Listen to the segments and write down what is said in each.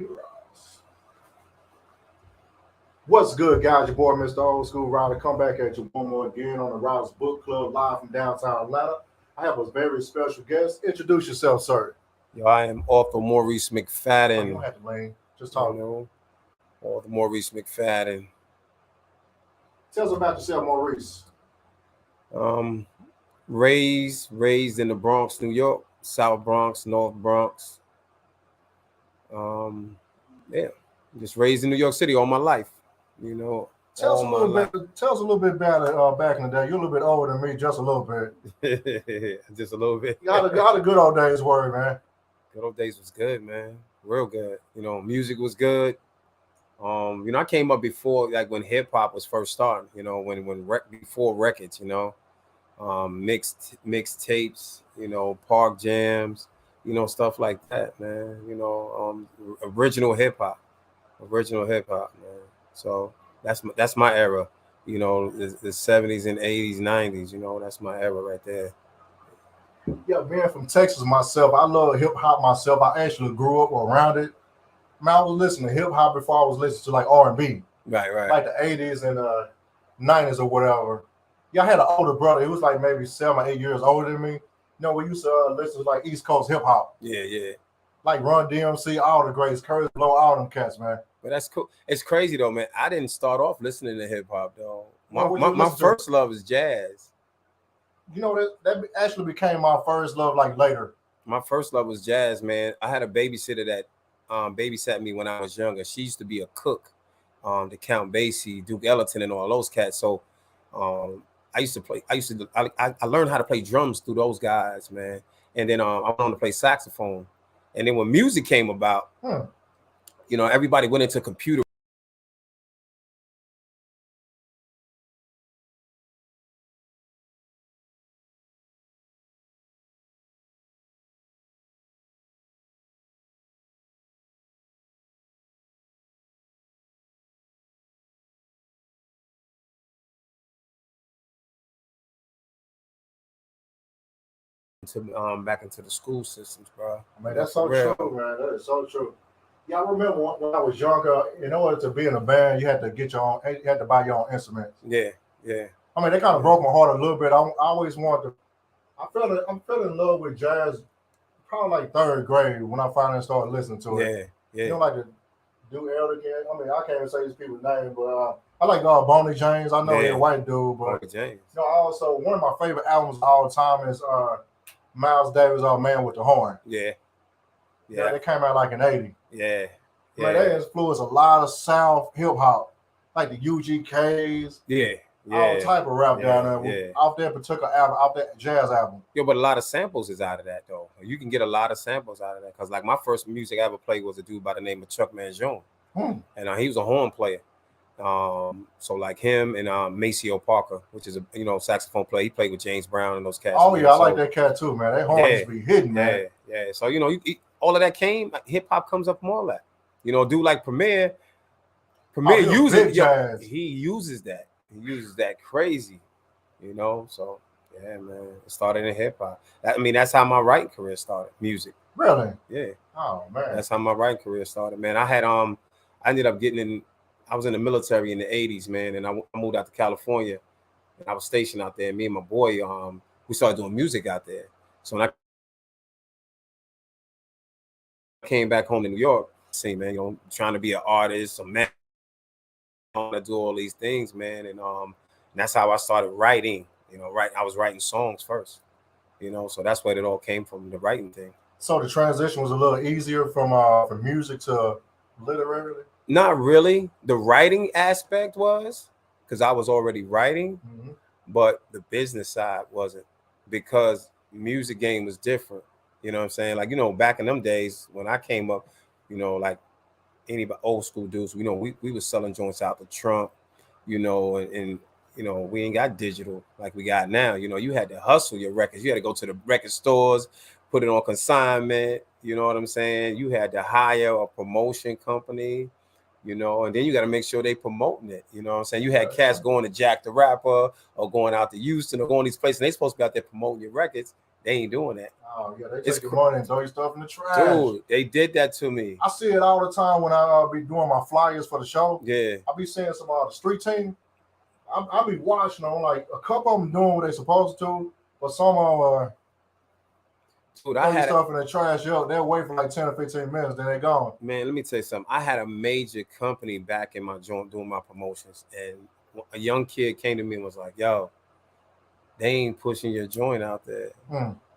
Heroes. What's good, guys? Your boy, Mr. Old School Rider, come back at you one more again on the Riders Book Club live from downtown Atlanta. I have a very special guest. Introduce yourself, sir. Yo, I am author Maurice Oh, you McFadden. don't have to lean. Just You talk. know, author Maurice McFadden. Tell us about yourself, Maurice. Um, raised in the Bronx, New York, South Bronx, North Bronx. Um, yeah, just raised in New York City all my life. You know, Tell us all a my little life. bit. Tell us a little bit about it back in the day. You're a little bit older than me, just a little bit. Just a little bit. How the good old days were, man. Good old days was good, man. Real good. Music was good. I came up before, like when hip hop was first starting. Before records. Mixed tapes. Park jams. Stuff like that, man. Original hip hop, man. So that's my era. The 70s and 80s, 90s. That's my era right there. Yeah, being from Texas myself, I love hip hop myself. I actually grew up around it. Man, I was listening to hip hop before I was listening to like R&B, Right. like the 80s and 90s or whatever. Yeah, I had an older brother. He was like maybe 7 or 8 years older than me. We used to listen to like East Coast hip hop, Yeah. like Run DMC, all the greats, Curtis Blow, all them cats, man. But that's cool. It's crazy though, man. I didn't start off listening to hip hop though. What My, you my listen to? first love is jazz. That actually became my first love like later. My first love was jazz, man. I had a babysitter that babysat me when I was younger. She used to be a cook, to Count Basie, Duke Ellington, and all those cats. So I learned how to play drums through those guys, man. And then I went on to play saxophone. And then when music came about, everybody went into computer. Back into the school systems, bro. Man, that's so true, man. That is so true. Yeah, I remember when I was younger. In order to be in a band, you had to get your own. You had to buy your own instruments. Yeah. I mean, they kind of broke my heart a little bit. I always wanted to. I'm feeling in love with jazz. Probably like third grade when I finally started listening to it. Yeah. Like the dude Elder again. I mean, I can't even say these people's name, but I like Boney James. I know he's a white dude, but James. Also one of my favorite albums of all time is Miles Davis' Man with the Horn. Yeah. They came out like in '80. Yeah. Man, they influenced a lot of South hip hop, like the UGKs. Yeah. All type of rap down there. Yeah. Off that particular album, off that jazz album. Yo, but a lot of samples is out of that though. You can get a lot of samples out of that. Cause like my first music I ever played was a dude by the name of Chuck Mangione. And he was a horn player. So like him and Maceo Parker, which is a saxophone player. He played with James Brown and those cats. Oh yeah, I like that cat too, man. That horns be hidden, man. Yeah. So all of that came. Hip hop comes up from all that. Dude like Premier uses he uses that. He uses that crazy. So yeah, man. It started in hip hop. That's how my writing career started. Music. Really? Yeah. Oh man. That's how my writing career started, man. I ended up getting in. I was in the military in the 80s, man, and I moved out to California, and I was stationed out there. Me and my boy, we started doing music out there. So when I came back home to New York, man, trying to be an artist, a man, I want to do all these things, man, and that's how I started writing. I was writing songs first, so that's where it all came from, the writing thing. So the transition was a little easier from music to literary? Not really. The writing aspect was because I was already writing, but the business side wasn't, because music game was different. You know what I'm saying? Like, back in them days when I came up, like anybody old school dudes, we were selling joints out the trunk, and we ain't got digital like we got now. You had to hustle your records. You had to go to the record stores, put it on consignment. You know what I'm saying? You had to hire a promotion company, and then you got to make sure they promoting it. You know what I'm saying? You had cats going to Jack the Rapper or going out to Houston or going to these places, and they supposed to be out there promoting your records. They ain't doing that. Oh yeah, they take your money and throw your stuff in the trash. Dude, they did that to me. I see it all the time when I be doing my flyers for the show. Yeah, I be seeing some of the street team. I be watching them, like a couple of them doing what they supposed to, but some of them dude, I had stuff in the trash. They'll wait for like 10 or 15 minutes, then they're gone. Man, let me tell you something. I had a major company back in my joint doing my promotions, and a young kid came to me and was like, "Yo, they ain't pushing your joint out there."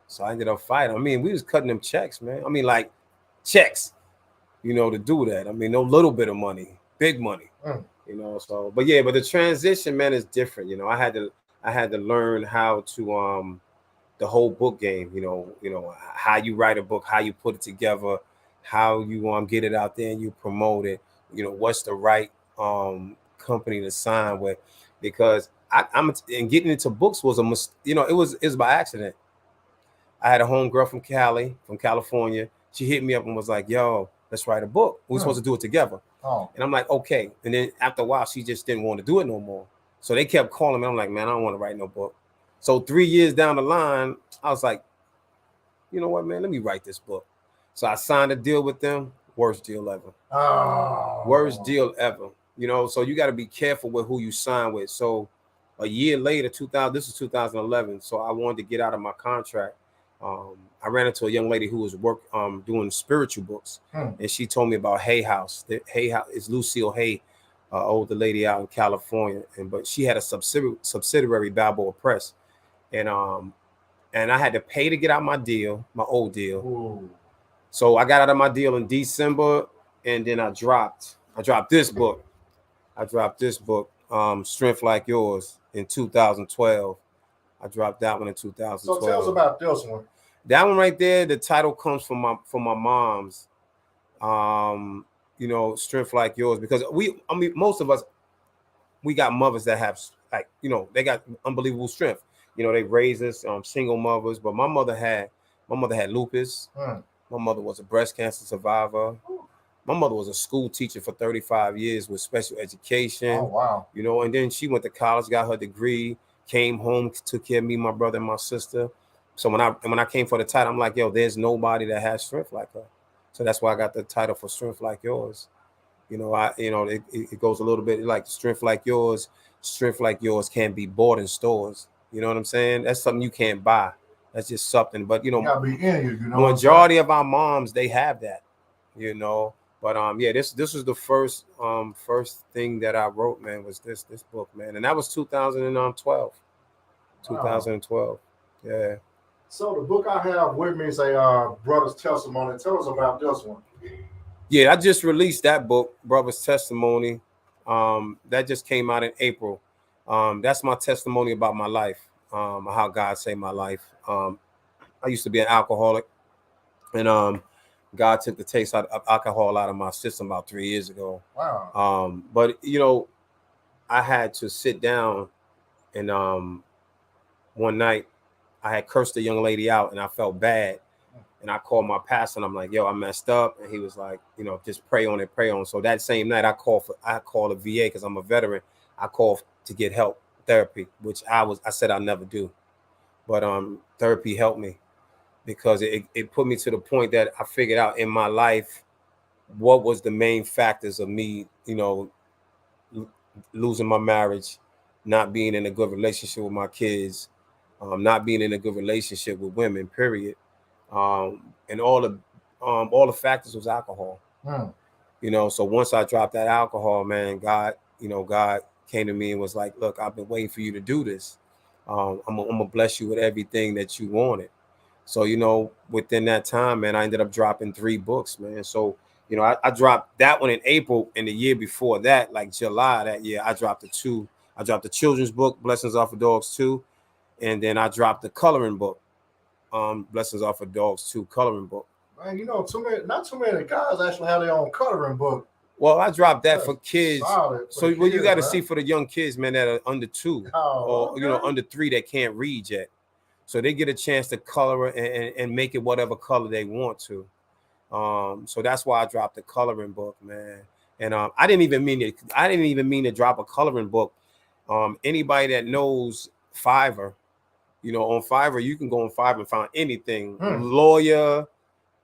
So I ended up fighting. I mean, we was cutting them checks, man. I mean, like checks, to do that. I mean, no little bit of money, big money, So, but yeah, but the transition, man, is different. I had to learn how to the whole book game. How you write a book, how you put it together, how you get it out there and you promote it. What's the right company to sign with, because I'm and getting into books was it was by accident. I had a homegirl from California. She hit me up and was like, "Yo, let's write a book. We're supposed to do it together." And I'm like, "Okay." And then after a while, she just didn't want to do it no more. So they kept calling me. I'm like, "Man, I don't want to write no book." So 3 years down the line, I was like, "You know what, man? Let me write this book." So I signed a deal with them. Worst deal ever. Worst deal ever. So you got to be careful with who you sign with. So a year later, this is 2011. So I wanted to get out of my contract. I ran into a young lady who was doing spiritual books, and she told me about Hay House. Hay House is Lucille Hay, older lady out in California, but she had a subsidiary Balboa Press, and I had to pay to get out my old deal. Ooh. So I got out of my deal in December, and then I dropped this book. Strength Like Yours, in 2012. I dropped that one in 2012. So tell us about this one. That one right there, the title comes from my mom's. Strength Like Yours, because most of us, we got mothers that have they got unbelievable strength. They raised us single mothers, but my mother had lupus. My mother was a breast cancer survivor. My mother was a school teacher for 35 years with special education. Oh, wow. And then she went to college, got her degree, came home, took care of me, my brother, and my sister. So when I came for the title, I'm like, yo, there's nobody that has strength like her. So that's why I got the title for Strength Like Yours. It goes a little bit like Strength Like Yours. Strength Like Yours can be bought in stores. You know what I'm saying? That's something you can't buy. That's just something. But gotta be in you. Majority of our moms, they have that. But this was the first thing that I wrote, man, was this book, man, and that was 2012. 2012. Yeah. So the book I have with me is a Brother's Testimony. Tell us about this one. Yeah, I just released that book, Brother's Testimony. That just came out in April. That's my testimony about my life, how God saved my life. I used to be an alcoholic, and God took the taste of alcohol out of my system about 3 years ago. Wow. But I had to sit down, and one night I had cursed a young lady out, and I felt bad. And I called my pastor, and I'm like, "Yo, I messed up." And he was like, "Just pray on it, pray on." So that same night, I called a VA because I'm a veteran. I called to get help, therapy, which I said I'll never do. But therapy helped me, because it put me to the point that I figured out in my life what was the main factors of me, losing my marriage, not being in a good relationship with my kids, not being in a good relationship with women, period. And all the factors was alcohol. So once I dropped that alcohol, man, God came to me and was like, "Look, I've been waiting for you to do this. I'm gonna bless you with everything that you wanted." So, within that time, man, I ended up dropping 3 books, man. So, I dropped that one in April, and the year before that, like July that year, I dropped the children's book, Blessings Off of Dogs 2, and then I dropped the coloring book, Blessings Off of Dogs 2 coloring book. Man, not too many guys actually have their own coloring book. Well, I dropped that for kids. So you got to man. See for the young kids, man, that are under 2 or under 3 that can't read yet. So they get a chance to color and make it whatever color they want to. So that's why I dropped the coloring book, man. And I didn't even mean to drop a coloring book. Anybody that knows Fiverr, You know, on Fiverr, you can go on Fiverr and find anything, lawyer,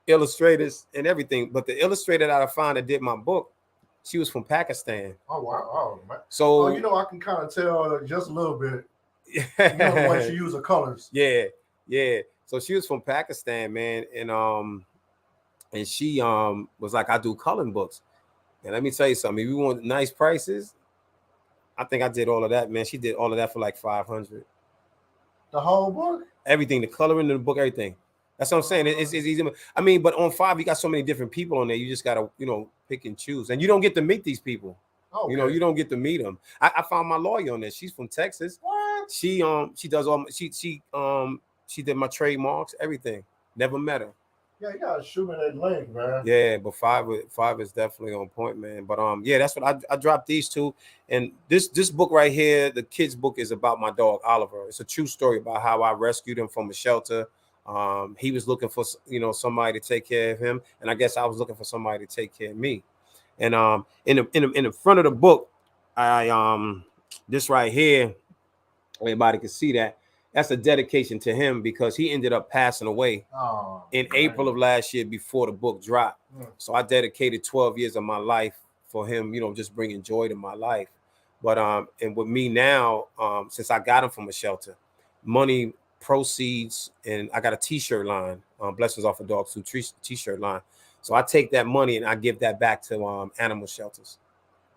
illustrators, and everything. But the illustrator that I found that did my book, she was from Pakistan. Oh wow! Oh, man. So you know, I can kind of tell just a little bit. You know, the way she used the colors. Yeah. So she was from Pakistan, man, and she was like, I do coloring books. And let me tell you something. If you want nice prices, I think I did all of that, man. She did all of that for like $500. The whole book? Everything, the coloring in the book, everything. That's what I'm saying. It's easy. I mean, but on Fiverr, you got so many different people on there. You just gotta, you know, pick and choose. And you don't get to meet these people. Okay. You know, you don't get to meet them. I found my lawyer on there. She's from Texas. What? She does all she did my trademarks, everything. Never met her. Yeah, you gotta shoot me that link, man. Yeah, but five is definitely on point, man. But yeah, that's what I dropped these two. And this book right here, the kids' book, is about my dog Oliver. It's a true story about how I rescued him from a shelter. He was looking for, you know, somebody to take care of him, and I guess I was looking for somebody to take care of me. And in the front of the book, I this right here, everybody can see that. That's a dedication to him because he ended up passing away in April of last year before the book dropped. So I dedicated 12 years of my life for him, you know, just bringing joy to my life. But and with me now, since I got him from a shelter, money, proceeds, and I got a t-shirt line, Blessings Off of Dogs 2 t-shirt line. So I take that money and I give that back to animal shelters.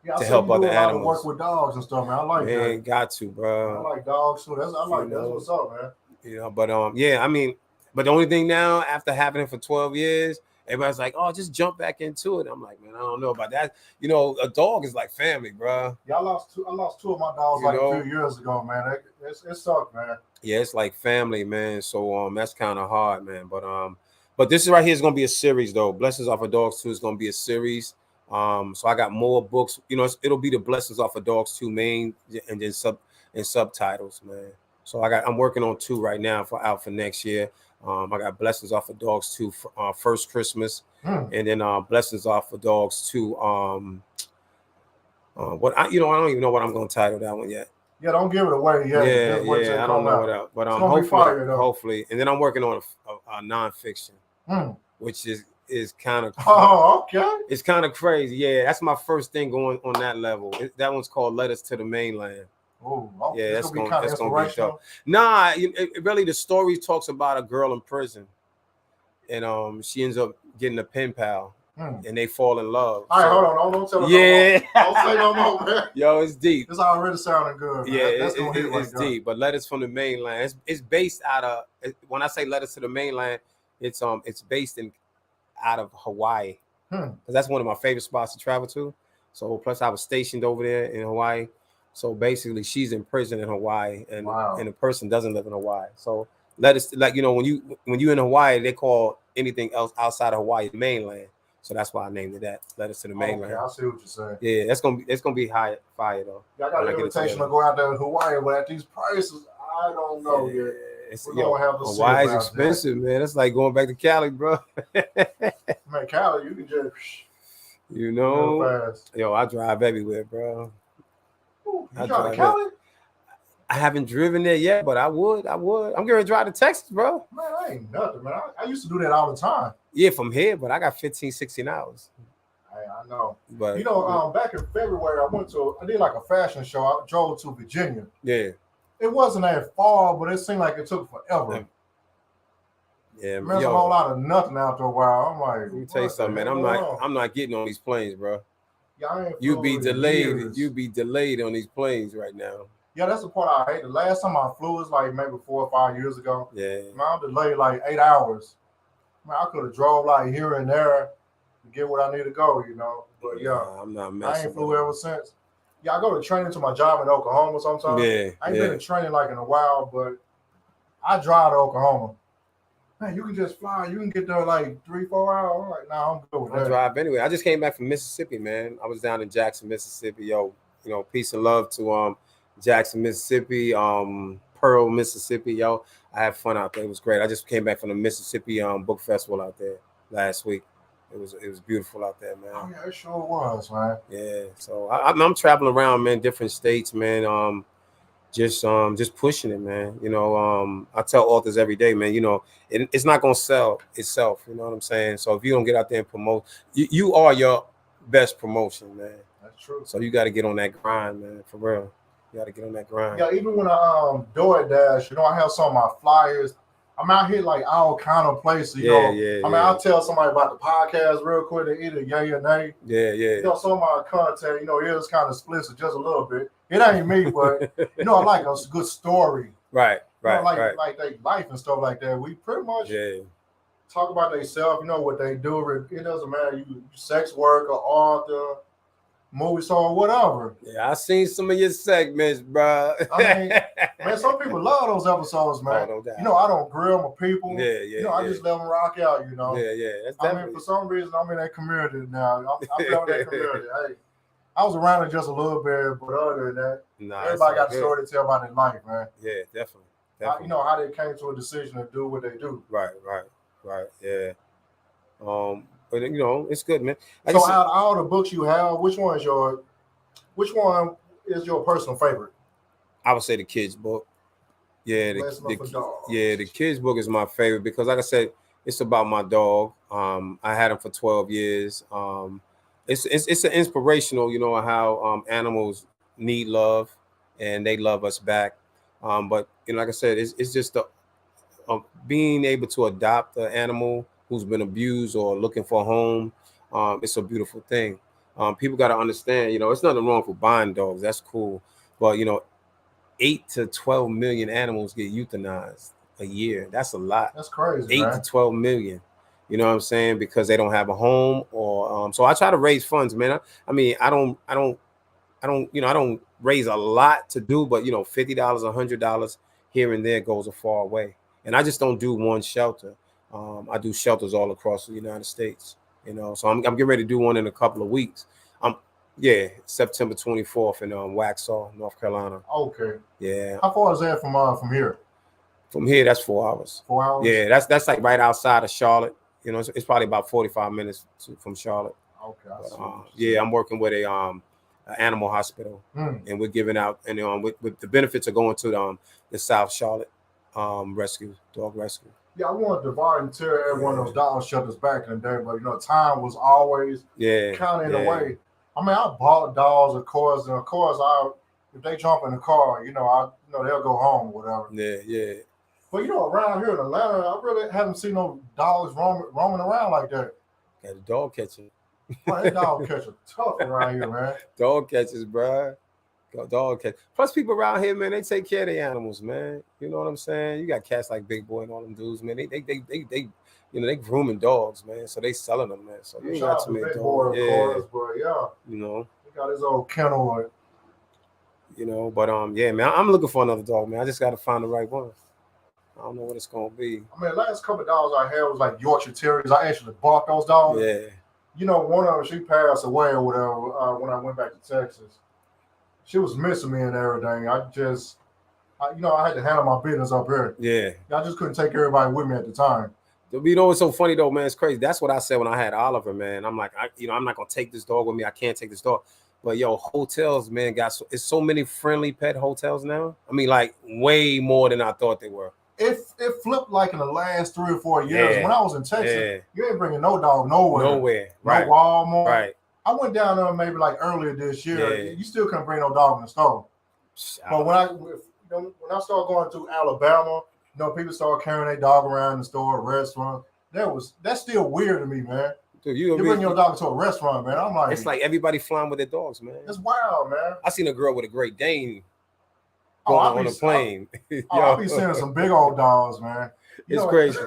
Yeah, to help other animals. Work with dogs and stuff, man. I like that. Man, got to, bro. I like dogs too. That's what's up, man. You know, but yeah, I mean, but the only thing now, after having it for 12 years, everybody's like, oh, just jump back into it. I'm like, man, I don't know about that. You know, a dog is like family, bro. Yeah, I lost two of my dogs a few years ago, man. It sucked, man. Yeah, it's like family, man. So that's kind of hard, man. But this is right here is gonna be a series though. Blessings Off of Dogs 2 is gonna be a series. So I got more books, you know, it'll be the Blessings Off of Dogs 2 main and then subtitles, man. So I'm working on 2 right now out for next year. I got Blessings Off of Dogs 2 for, First Christmas, and then Blessings Off of Dogs 2. I don't even know what I'm gonna title that one yet. Yeah, don't give it away yet. Yeah, I don't know what else, but hopefully, and then I'm working on a nonfiction, which is kind of It's kind of crazy. Yeah, that's my first thing going on that level. That one's called Letters to the Mainland. Oh, yeah, that's gonna be tough. Nah, really, the story talks about a girl in prison, and she ends up getting a pen pal, and they fall in love. All right, hold on, don't tell me. Yeah, don't say no more, man. Yo, it's deep. It's already sounding good. Man. Yeah, it's deep. But Letters from the Mainland. It's based out of. When I say Letters to the Mainland, it's based out of Hawaii, because that's one of my favorite spots to travel to. So plus I was stationed over there in Hawaii. So basically she's in prison in Hawaii, and the person doesn't live in Hawaii. So when you in Hawaii, they call anything else outside of Hawaii mainland. So that's why I named it that, Letters to the Mainland. Okay, I see what you're saying. Yeah, it's gonna be fire though. Yeah, I got an invitation to go out there in Hawaii, but at these prices, I don't know yet. Hawaii is expensive, man. It's like going back to Cali, bro. Man, Cali, you can just, you know, yo, I drive everywhere, bro. Ooh, you drive to Cali? I haven't driven there yet, but I would. I'm going to drive to Texas, bro. Man, that ain't nothing, man. I used to do that all the time. Yeah, from here, but I got 15, 16 hours. I know. But you know, back in February, I did like a fashion show. I drove to Virginia. Yeah. It wasn't that far, but it seemed like it took forever. Yeah, man, there's a whole lot of nothing out there a while. I'm like, let me tell you something, man. I'm not getting on these planes, bro. Yeah, you be delayed. You be delayed on these planes right now. Yeah, that's the part I hate. The last time I flew was like maybe 4 or 5 years ago. Yeah. Man, I'm delayed like 8 hours. Man, I could have drove like here and there to get where I need to go, you know. But yeah, I'm not messing. I ain't flew ever since. Yeah, I go to training to my job in Oklahoma sometimes. Yeah, I ain't been in training like in a while, but I drive to Oklahoma. Man, you can just fly. You can get there like 3-4 hours. I'm like, nah, I'm good with that. I drive anyway. I just came back from Mississippi, man. I was down in Jackson, Mississippi. Yo, you know, peace and love to Jackson, Mississippi, Pearl, Mississippi. Yo, I had fun out there. It was great. I just came back from the Mississippi Book Festival out there last week. It was beautiful out there, man. Oh yeah, it sure was, man. Yeah, so I'm traveling around, man, different states, man. just pushing it, man. You know, I tell authors every day, man, you know, it's not gonna sell itself, you know what I'm saying? So if you don't get out there and promote, you are your best promotion, man. That's true. So you got to get on that grind, man, for real. You got to get on that grind. Yeah, even when I DoorDash, you know, I have some of my flyers. I'm out here like all kind of places, you know. I mean, I'll tell somebody about the podcast real quick, they either yay or nay. Yeah. You know, some of my content, you know, it is kind of explicit just a little bit. It ain't me, but you know, I like a good story. Right. You know, like their life and stuff like that. We pretty much talk about themselves, you know, what they do. It doesn't matter, you sex worker, author, movie star, whatever. Yeah, I seen some of your segments, bro. I mean, man, some people love those episodes, man. Oh, no doubt. You know, I don't grill my people. Yeah. You know, I just let them rock out, you know. Yeah. That's I mean, for some reason, I'm in that community now. I'm feeling that community. Hey, I was around it just a little bit, but other than that, everybody got a story to tell about their life, man. Yeah, definitely. You know, how they came to a decision to do what they do. Right. Yeah. But you know, it's good, man. So out of all the books you have, which one is your personal favorite? I would say the kids' book. Yeah, the kids' book is my favorite because, like I said, it's about my dog. I had him for 12 years. It's an inspirational, you know, how animals need love and they love us back. But you know, like I said, it's just being able to adopt an animal who's been abused or looking for a home. It's a beautiful thing. People got to understand, you know, it's nothing wrong with buying dogs. That's cool. But, you know, 8 to 12 million animals get euthanized a year. That's a lot. That's crazy. 8 to 12 million. You know what I'm saying? Because they don't have a home or so I try to raise funds, man. I mean, I don't, you know, I don't raise a lot to do, but you know, $50, $100 here and there goes a far way. And I just don't do one shelter. I do shelters all across the United States, you know. So I'm getting ready to do one in a couple of weeks. September 24th in Waxhaw, North Carolina. Okay. Yeah. How far is that from here? From here, that's 4 hours. 4 hours? Yeah, that's like right outside of Charlotte. You know, it's probably about 45 minutes from Charlotte. Okay. I'm working with a animal hospital, and we're giving out, and with the benefits are going to the South Charlotte dog rescue. Yeah, I wanted to volunteer at one of those dog shelters back in the day, but you know, time was always kind of in the way. I mean, I bought dogs, of course, and of course, if they jump in the car, you know, they'll go home or whatever. Yeah. But you know, around here in Atlanta, I really haven't seen no dogs roaming around like that. Got a dog catcher. Man, that dog catcher tough around here, man. Dog catchers, bro. Dog catch. Plus, people around here, man, they take care of their animals, man. You know what I'm saying? You got cats like Big Boy and all them dudes, man. They you know, they grooming dogs, man. So they selling them, man. So you ain't got too many dogs. Boy, of course, but yeah, you know, he got his old kennel. You know, but yeah, man, I'm looking for another dog, man. I just got to find the right one. I don't know what it's gonna be. I mean, the last couple of dogs I had was like Yorkshire Terriers. I actually bought those dogs. Yeah. You know, one of them, she passed away or whatever when I went back to Texas. She was missing me and everything. I had to handle my business up here. Yeah. I just couldn't take everybody with me at the time. You know what's so funny though, man? It's crazy. That's what I said when I had Oliver, man. I'm like, I'm not gonna take this dog with me. I can't take this dog. But yo, hotels, man, it's so many friendly pet hotels now. I mean, like way more than I thought they were. It flipped like in the last 3 or 4 years. When I was in Texas, you ain't bringing no dog nowhere. Right. No Walmart. Right. I went down there maybe like earlier this year. Yeah. You still couldn't bring no dog in the store. But when I started going to Alabama, you know, people started carrying their dog around the store, restaurant. That's still weird to me, man. Dude, you bring your dog to a restaurant, man. I'm like, it's like everybody flying with their dogs, man. It's wild, man. I seen a girl with a Great Dane on a plane. I'll be seeing some big old dogs, man. It's crazy.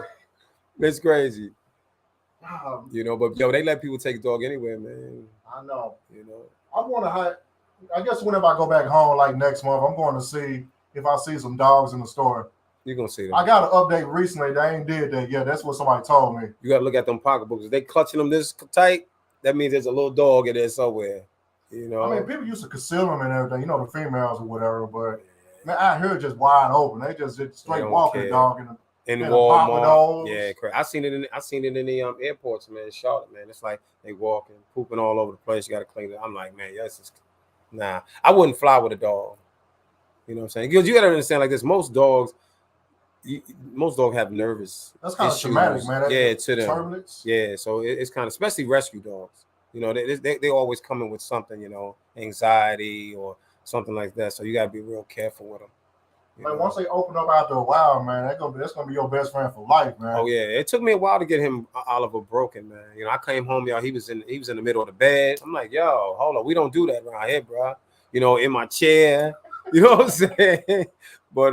It's crazy. You know, but yo, they let people take a dog anywhere, man. I know. You know, I guess whenever I go back home, like next month, I'm going to see if I see some dogs in the store. You're gonna see them. I got an update recently. They ain't did that yet. That's what somebody told me. You gotta look at them pocketbooks. If they clutching them this tight, that means there's a little dog in there somewhere. You know. I mean, people used to conceal them and everything. You know, the females or whatever. But man, out here just wide open. They just straight walking the dog in Walmart. Yeah, correct. I seen it in the airports, man. In Charlotte, man. It's like they walking, pooping all over the place. You got to clean it. I'm like, man, yes, nah. I wouldn't fly with a dog. You know what I'm saying? Because you gotta understand like this. Most dogs have nervous. That's kind of issues. traumatic, man. To them. Turbulence. Yeah, so it's kind of, especially rescue dogs. You know, they always come in with something, you know, anxiety or something like that. So you gotta be real careful with them. Like once they open up after a while, man, that's gonna be your best friend for life, man. Oh yeah, it took me a while to get him Oliver broken, man. You know, I came home, y'all. He was in the middle of the bed. I'm like, yo, hold on, we don't do that around here, bro. You know, in my chair. You know what I'm saying? But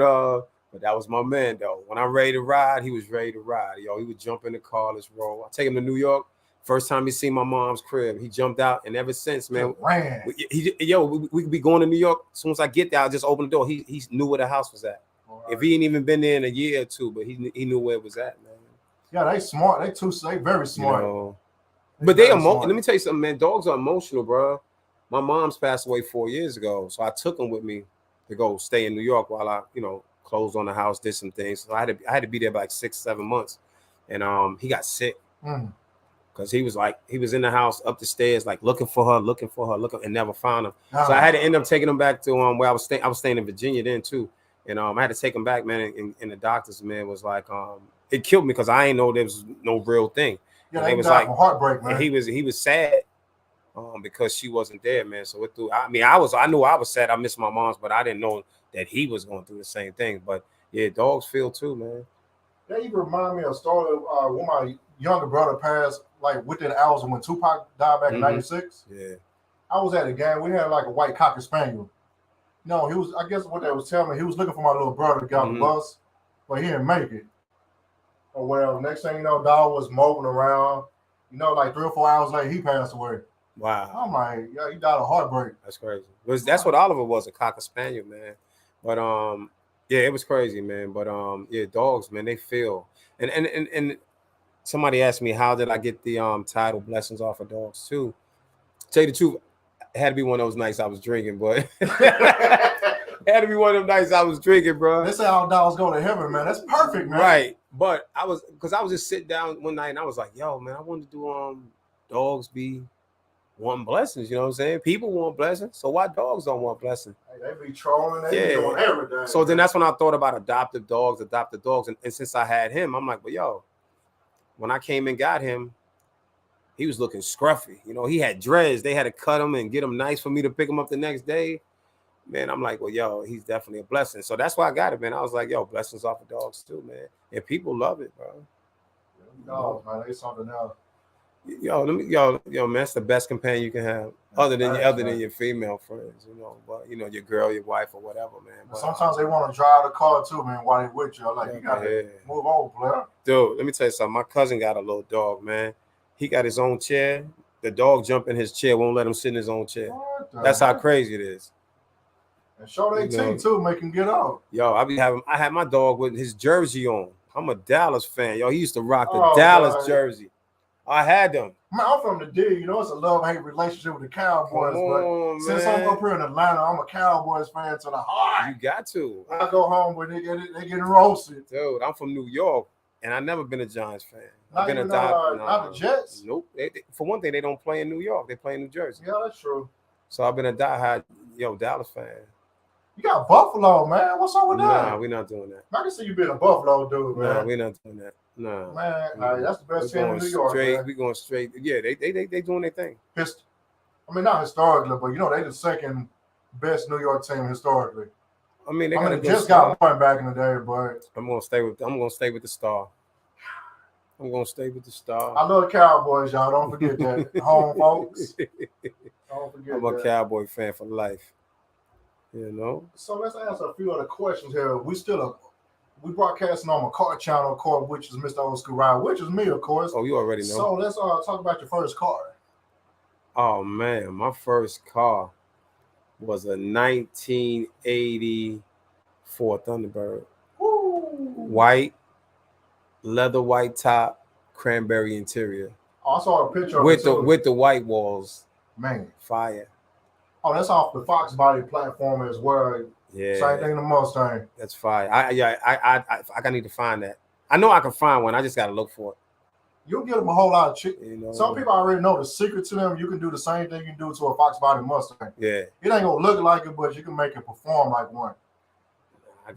that was my man though. When I'm ready to ride, he was ready to ride. Yo, he would jump in the car, let's roll. I take him to New York. First time he seen my mom's crib, he jumped out, and ever since, man, we be going to New York. As soon as I get there, I'll just open the door. He knew where the house was at. Right. If he ain't even been there in a year or two, but he knew where it was at, man. Yeah, they smart. They very smart. You know, but they let me tell you something, man. Dogs are emotional, bro. My mom's passed away 4 years ago, so I took him with me to go stay in New York while I, you know, closed on the house, did some things. So I had to be there by like 6-7 months, and he got sick. Because he was in the house up the stairs, like looking for her, and never found her. So I had to end up taking him back to where I was staying. I was staying in Virginia then too, and I had to take him back, man. And the doctors, man, was like, it killed me because I ain't know there was no real thing. Yeah, it was like heartbreak, man. He was sad, because she wasn't there, man. So it threw. I mean, I knew I was sad. I missed my mom's, but I didn't know that he was going through the same thing. But yeah, dogs feel too, man. That even remind me of a story when my younger brother passed, like within hours when Tupac died back in '96. Yeah. I was at a game. We had like a white Cocker Spaniel. No, he was, I guess what they was telling me, he was looking for my little brother to get on the bus, but he didn't make it. Or whatever. Next thing you know, dog was moping around. You know, like 3 or 4 hours later, he passed away. Wow. I'm like, yeah, he died of heartbreak. That's crazy. That's what Oliver was, a Cocker Spaniel, man. But yeah, it was crazy, man. But yeah, dogs, man, they feel. And somebody asked me, how did I get the title Blessings Off of Dogs too? Tell you the truth, it had to be one of those nights I was drinking, but it had to be one of them nights I was drinking, bro. That's how dogs go to heaven, man. That's perfect, man. Right. But I was just sitting down one night and I was like, yo, man, I wanted to do dogs be wanting blessings, you know what I'm saying? People want blessings, so why dogs don't want blessings? Hey, they be trolling, they be doing everything. So then that's when I thought about adoptive dogs, and since I had him, I'm like, well, yo, when I came and got him, he was looking scruffy. You know, he had dreads. They had to cut him and get him nice for me to pick him up the next day. Man, I'm like, well, yo, he's definitely a blessing. So that's why I got it, man. I was like, yo, blessings off of dogs too, man. And people love it, bro. Dogs, man, they something else. Yo, man, that's the best companion you can have, other than your female friends, you know. But you know, your girl, your wife, or whatever, man. But, sometimes they want to drive the car too, man, while they with you. Like, you gotta move over, player. Dude, let me tell you something. My cousin got a little dog, man. He got his own chair. The dog jump in his chair, won't let him sit in his own chair. That's how crazy it is. And show their teeth too, make him get out. Yo, I had my dog with his jersey on. I'm a Dallas fan. Yo, he used to rock the Dallas jersey. I had them. Man, I'm from the D. You know, it's a love-hate relationship with the Cowboys. But since I'm up here in Atlanta, I'm a Cowboys fan to the heart. You got to. I go home when they get roasted. Dude, I'm from New York, and I've never been a Giants fan. Not the Jets? Nope. For one thing, they don't play in New York. They play in New Jersey. Yeah, that's true. So I've been a diehard, Dallas fan. You got Buffalo, man. What's up with that? Nah, we're not doing that. I can see you being a Buffalo dude, man. Nah, we're not doing that. No. Man, that's the best team in New York. We're going straight. Yeah, they doing their thing. I mean, not historically, but they the second best New York team historically. I mean, they just got one back in the day, but I'm gonna stay with the Star. I'm gonna stay with the Star. I love the Cowboys, y'all. Don't forget that. Home folks. Don't forget I'm a Cowboy fan for life. You know. So let's answer a few other questions here. We broadcasting on my car channel, of course, which is Mr. Old School Ride, which is me, of course. Oh, you already know. So let's talk about your first car. Oh man, my first car was a 1980 Ford Thunderbird. Woo. White, leather white top, cranberry interior. Oh, I saw a picture of with the white walls. Man, fire. Oh, that's off the Fox Body platform as well. Yeah, same thing the Mustang. That's fire. I need to find that. I know I can find one. I just got to look for it. You'll get them a whole lot of chicken. Some people already know the secret to them. You can do the same thing you can do to a Fox Body Mustang. Yeah, it ain't gonna look like it, but you can make it perform like one.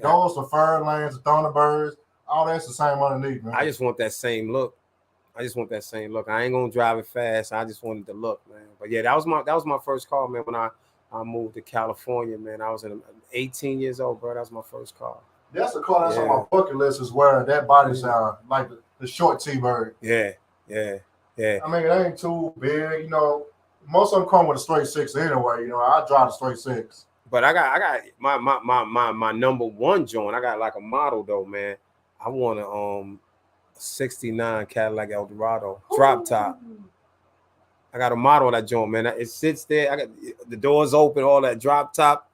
Those, the Fairlands, the Thunderbirds, all that's the same underneath, man. I just want that same look. I ain't gonna drive it fast. I just wanted the look, man. But yeah, that was my first car, man. When I moved to California, man, I was 18 years old, bro. That was my first car. That's a car that's on my bucket list, is where that body sound like the short T-Bird. Yeah. I mean, it ain't too big, you know. Most of them come with a straight six anyway. You know, I drive a straight six. But I got my number one joint. I got like a model though, man. I want a 69 Cadillac Eldorado drop top. I got a model of that joint, man. It sits there. I got the doors open, all that drop top.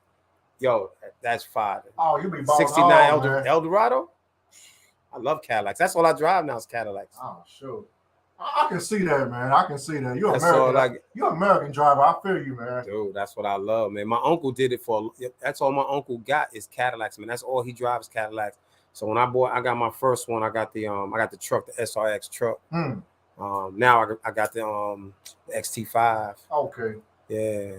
Yo, that's fire. Oh, you be balling 69 Eldorado. I love Cadillacs. That's all I drive now is Cadillacs. Oh, sure. I can see that, man. I can see that. You're American. You're an American driver. I feel you, man. Dude, that's what I love, man. My uncle did it for. That's all my uncle got is Cadillacs, man. That's all he drives, Cadillacs. So when I got my first one. I got the truck, the SRX truck. Now I got the XT5. Okay. Yeah,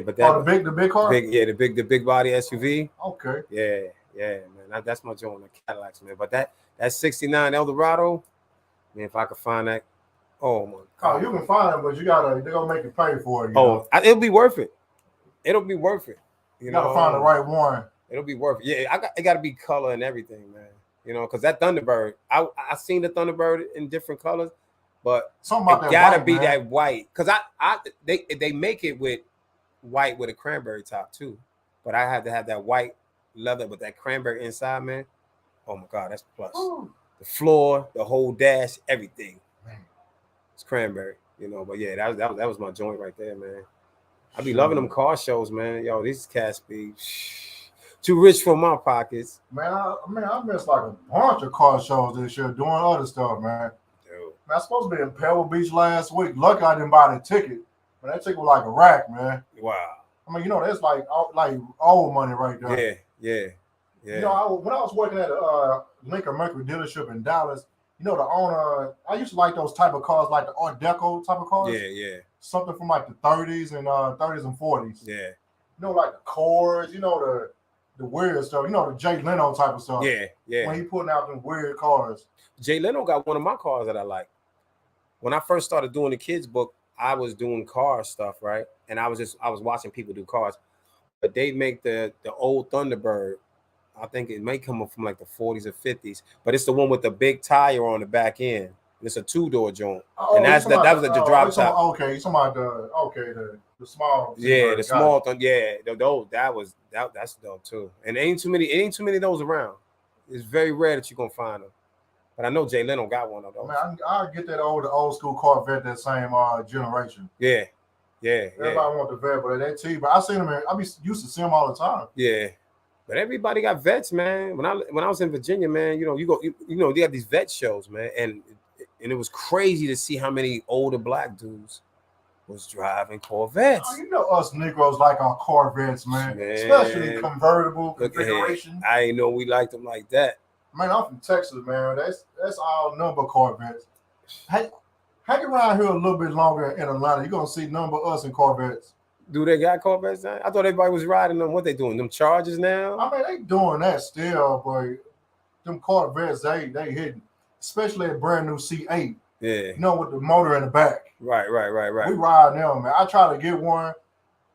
but that the big car. The big body SUV. Okay. Yeah, man. That's my joint, the Cadillacs, man. But that 69 Eldorado, man, if I could find that, oh my God. Oh, you can find it, but they're gonna make you pay for it. It'll be worth it. It'll be worth it. You gotta find the right one. It'll be worth it. Yeah, it got to be color and everything, man. You know, because that Thunderbird, I seen the Thunderbird in different colors, but it got to be that white. Because they make it with white with a cranberry top too, but I have to have that white leather with that cranberry inside, man. Oh my God, that's a plus. Ooh. The floor, the whole dash, everything. Man. It's cranberry, you know. But yeah, that was my joint right there, man. I be loving them car shows, man. Yo, these cats be too rich for my pockets. Man, I missed like a bunch of car shows this year doing other stuff, man. Dude. Man, I was supposed to be in Pebble Beach last week. Lucky I didn't buy the ticket. But that ticket was like a rack, man. Wow. I mean, you know, that's like old money right there. Yeah. You know, when I was working at a Lincoln Mercury dealership in Dallas, you know, the owner, I used to like those type of cars, like the Art Deco type of cars. Yeah. Something from like the 30s and 40s. Yeah. You know, like the Cords, you know, the weird stuff. You know, the Jay Leno type of stuff. Yeah. When he putting out them weird cars. Jay Leno got one of my cars that I like. When I first started doing the kids book, I was doing car stuff, right? And I was watching people do cars. But they make the old Thunderbird. I think it may come up from like the 40s or 50s, but it's the one with the big tire on the back end. It's a 2-door joint, and that was the drop top. Okay, you talking about the small. Yeah, the small thing. Yeah, that's dope too. And it ain't too many of those around. It's very rare that you're gonna find them. But I know Jay Leno got one of those. Man, I get that old school Corvette, that same generation. Yeah. Everybody want the vet, but that T. But I seen them. I be used to see them all the time. Yeah. But everybody got vets, man. When I was in Virginia, man, they have these vet shows, man, and it was crazy to see how many older black dudes was driving Corvettes. Oh, you know us Negroes like our Corvettes, man. Especially convertible configuration. I ain't know we liked them like that. Man, I'm from Texas, man. That's all number Corvettes. Hang around here a little bit longer in Atlanta, you're gonna see number us in Corvettes. Do they got Corvettes now? I thought everybody was riding them. What they doing? Them Chargers now? I mean, they doing that still, but them Corvettes, they hitting, especially a brand new C8. Yeah. You know, with the motor in the back. Right. We ride them, man. I try to get one,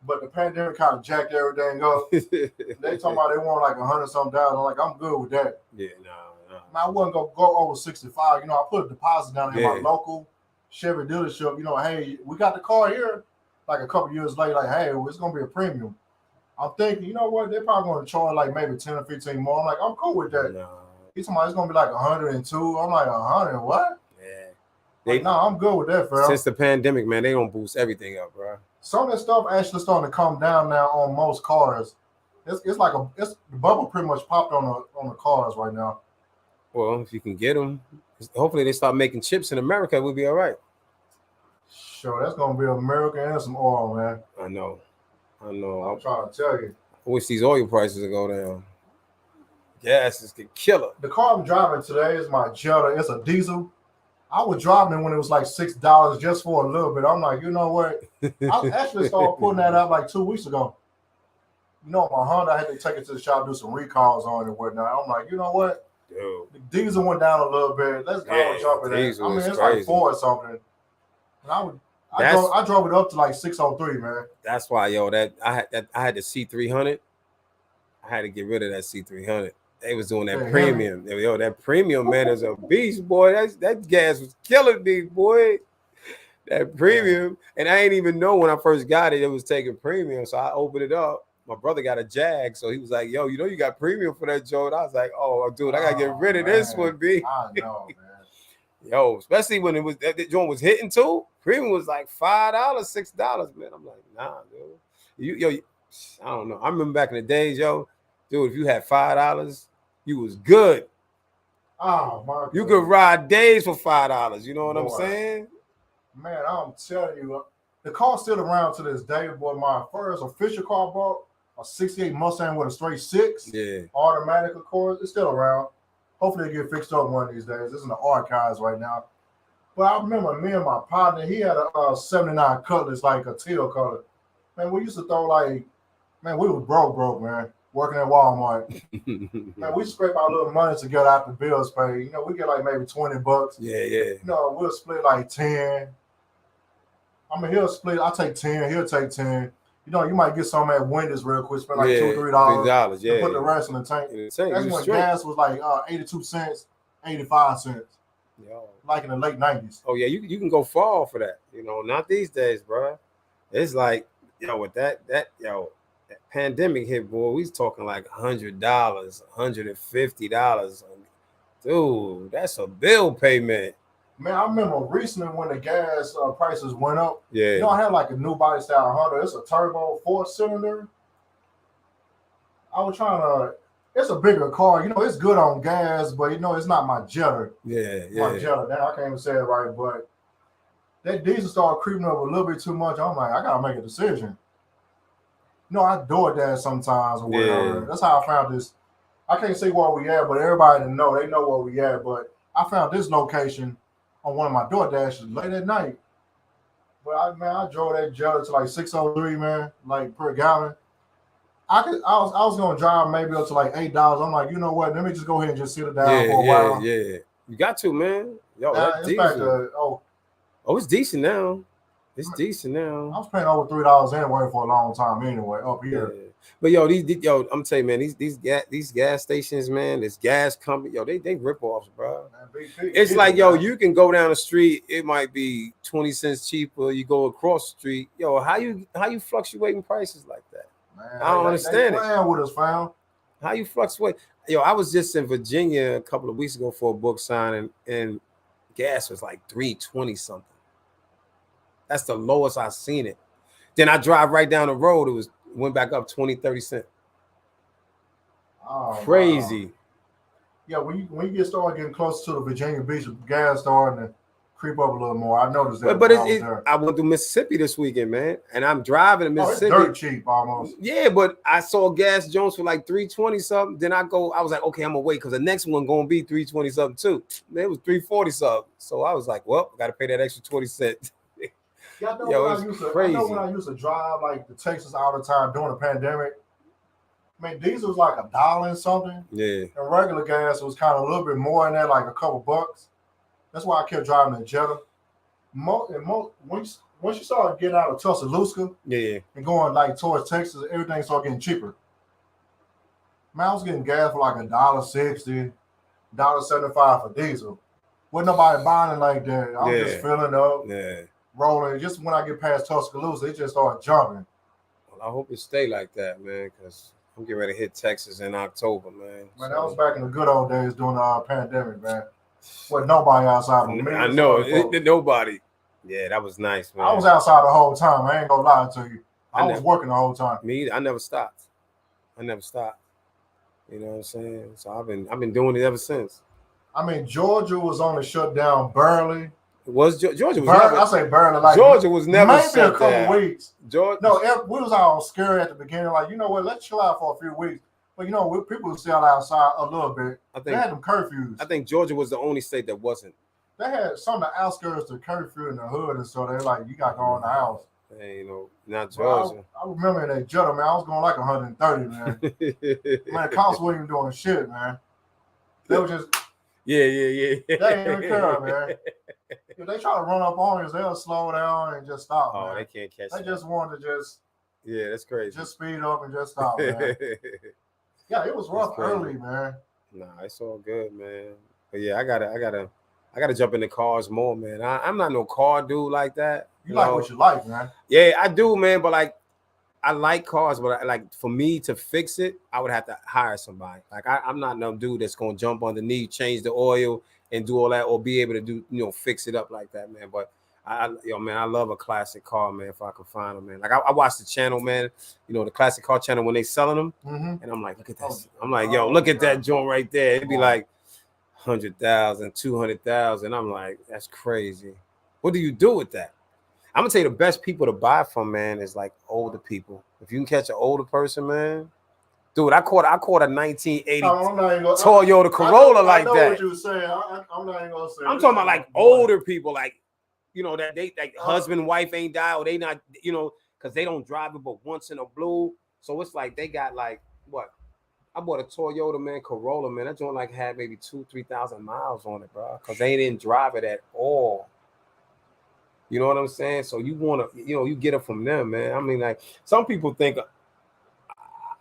but the pandemic kind of jacked everything up. They talking about they want like $100-something. I'm like, I'm good with that. Yeah, no. I wasn't gonna go over 65. You know, I put a deposit down in my local Chevy dealership. You know, hey, we got the car here. Like a couple years later, like, hey, it's gonna be a premium. I'm thinking, you know what? They're probably gonna charge like maybe 10 or 15 more. I'm like, I'm cool with that. No. He's talking about it's gonna be like 102. I'm like, 100 what? Yeah. I'm good with that, fam. Since the pandemic, man, they don't boost everything up, bro. Some of that stuff actually starting to come down now on most cars. It's like the bubble pretty much popped on the cars right now. Well, if you can get them, hopefully they start making chips in America. We'll be all right. Sure, that's gonna be American and some oil, man. I know. I'm trying to tell you. I wish these oil prices would go down. Gas is the killer. The car I'm driving today is my Jetta. It's a diesel. I was driving it when it was like $6 just for a little bit. I'm like, you know what? I actually started putting that out like 2 weeks ago. You know, my Honda, I had to take it to the shop, do some recalls on it and whatnot. I'm like, you know what? Dude. The diesel went down a little bit. Let's go and jump in there. I mean, it's crazy. like 4 or something. And I drove it up to like 603, man. That's why, yo, I had the C300. I had to get rid of that C300. They was doing that premium. Yo, that premium, man, is a beast, boy. That gas was killing me, boy. That premium. And I ain't even know when I first got it, it was taking premium. So I opened it up. My brother got a Jag. So he was like, yo, you got premium for that joint. I was like, oh, dude, I got to get rid of this one, B. I know, man. Yo, especially when that joint was hitting too. Premium was like $5, $6, man. I'm like, nah, dude. I don't know. I remember back in the days, yo, dude, if you had $5, you was good. Oh, my You could ride days for $5. You know what I'm saying? Man, I'm telling you, the car's still around to this day. Boy, my first official car I bought, a 68 Mustang with a straight 6. Yeah. Automatic, of course. It's still around. Hopefully it get fixed up one of these days. It's in the archives right now. But I remember me and my partner, he had a 79 Cutlass, like a teal color. Man, we used to throw like, man, we was broke, man, working at Walmart. Man, we scrape our little money together after bills paid. You know, we get like maybe $20. Yeah. You know, we'll split like 10. I mean, he'll split. I'll take 10. He'll take 10. You know, you might get some at Wendy's real quick, spend like $2, $3. Yeah. Put the rest in the tank. That's when gas was like 82 cents, 85 cents. Yo. Like in the late 90s. Oh, yeah, you can go far for that. You know, not these days, bro. It's like, yo, with that pandemic hit, boy, we was talking like $100, $150. Dude, that's a bill payment. Man, I remember recently when the gas prices went up. Yeah. You know, I had like a new body style Honda. It's a turbo 4-cylinder. I was trying to. It's a bigger car. You know, it's good on gas, but you know, it's not my Jetta. Yeah. My Jetta. Now I can't even say it right, but that diesel started creeping up a little bit too much. I'm like, I gotta make a decision. You know, I DoorDash sometimes or whatever. Yeah. That's how I found this. I can't say where we at, but everybody they know where we at. But I found this location on one of my DoorDashes late at night. But I drove that Jetta to like 603, man, like per gallon. I was gonna drive maybe up to like $8. I'm like, you know what? Let me just go ahead and just sit it down for a while. Yeah. You got to, man. Yo, now, that's it's back to, it's decent now. It's decent now. I was paying over $3 anyway for a long time anyway up here. Yeah. But I'm telling you, man, these gas stations, man, this gas company, they rip offs, bro. Man, it's like, you can go down the street, it might be 20 cents cheaper. You go across the street, how you fluctuating prices like that? Man, I don't understand it. Playing with us, fam. How you fluctuate? I was just in Virginia a couple of weeks ago for a book signing, and gas was like $3.20 something. That's the lowest I've seen it. Then I drive right down the road. It went back up 20-30 cents. Oh, crazy. Wow. Yeah, when you start getting close to the Virginia Beach, gas starting to creep up a little more. I noticed that. But I went to Mississippi this weekend, man, and I'm driving to Mississippi. It's dirt cheap almost. Yeah, but I saw gas Jones for like $3.20 something. Then I was like, okay, I'm gonna wait because the next one gonna be $3.20 something too. Man, it was $3.40 something. So I was like, well, I got to pay that extra 20 cents. Yeah, I know when I used to drive like to Texas all the time during the pandemic. I mean, diesel was like $1 and something. Yeah. And regular gas was kind of a little bit more in there, like a couple bucks. That's why I kept driving the Jetta. Once you start getting out of Tuscaloosa, and going like towards Texas, everything started getting cheaper. Man, I was getting gas for like $1.60, $1.75 for diesel. Wasn't nobody buying it like that. I was just filling up, rolling. Just when I get past Tuscaloosa, it just started jumping. Well, I hope it stay like that, man, because I'm getting ready to hit Texas in October, man. Man, that was back in the good old days during the pandemic, man. With nobody outside. I know. Nobody. Yeah, that was nice, man. I was outside the whole time. I ain't gonna lie to you. I was working the whole time. Me, I never stopped. You know what I'm saying? So I've been doing it ever since. I mean, Georgia was only shut down barely. Georgia was I say barely. Like Georgia was never maybe shut a couple down. Weeks. We was all scary at the beginning. Like, you know what? Let's chill out for a few weeks. But you know, people were still outside a little bit. They had them curfews. I think Georgia was the only state that wasn't. They had some of the outskirts of curfew in the hood, and so they're like, you got to go in the house. Hey, you know, not Georgia. I remember in that Jetta, man. I was going like 130, man. Man, the cops weren't even doing shit, man. They were just yeah. They ain't even care, man. If they try to run up on us, they'll slow down and just stop. Oh, man. They can't catch. They just wanted to just that's crazy. Just speed up and just stop, man. Yeah, it was rough early, man. Nah, it's all good, man. But yeah, I gotta jump in the cars more, man. I'm not no car dude like that. You like what you like, man. Yeah, I do, man. But like, I like cars, but like for me to fix it, I would have to hire somebody. Like I'm not no dude that's gonna jump underneath, change the oil, and do all that, or be able to do fix it up like that, man. But man, I love a classic car, man. If I can find them, man. Like I watch the channel, man. The classic car channel when they selling them, and I'm like, look at this. I'm like, yo, look at that joint right there. It'd be like 100,000, 200,000. I'm like, that's crazy. What do you do with that? I'm gonna tell you the best people to buy from, man, is like older people. If you can catch an older person, man, dude, I caught a 1980 Toyota Corolla like that. I know what you were saying. I'm not even gonna say. I'm talking about like older people, like that they like husband, wife ain't died, or they not, because they don't drive it but once in a blue. So it's like they got like what? I bought a Toyota, man, Corolla, man. That joint like had maybe 2,000-3,000 miles on it, bro, because they didn't drive it at all. You know what I'm saying? So you want to, you get it from them, man. I mean, like some people think,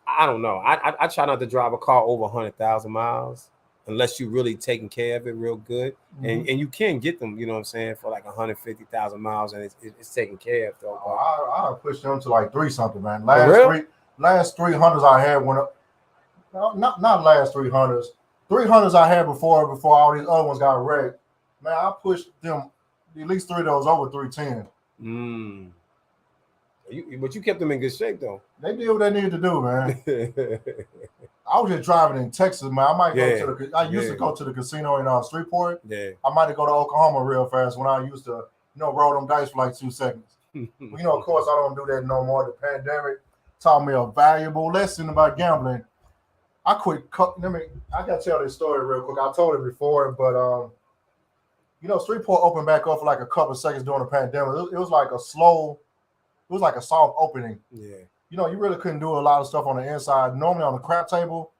I don't know. I try not to drive a car over 100,000 miles unless you really taking care of it real good. Mm-hmm. And you can get them, you know what I'm saying, for like 150,000 miles, and it's taken care of though. I pushed them to like 3-something, man. Last 300s I had went up. No, not last 300s. 300s I had before all these other ones got wrecked. Man, I pushed them. At least 3 of those over 310. But you kept them in good shape, though. They did what they needed to do, man. I was just driving in Texas, man. I might go to I used to go to the casino in Streetport. Yeah. I might go to Oklahoma real fast when I used to, roll them dice for like 2 seconds. Of course, I don't do that no more. The pandemic taught me a valuable lesson about gambling. I quit. I got to tell this story real quick. I told it before, but Streetport opened back up for like a couple of seconds during the pandemic. It was like a soft opening. Yeah. You really couldn't do a lot of stuff on the inside. Normally on the crap table,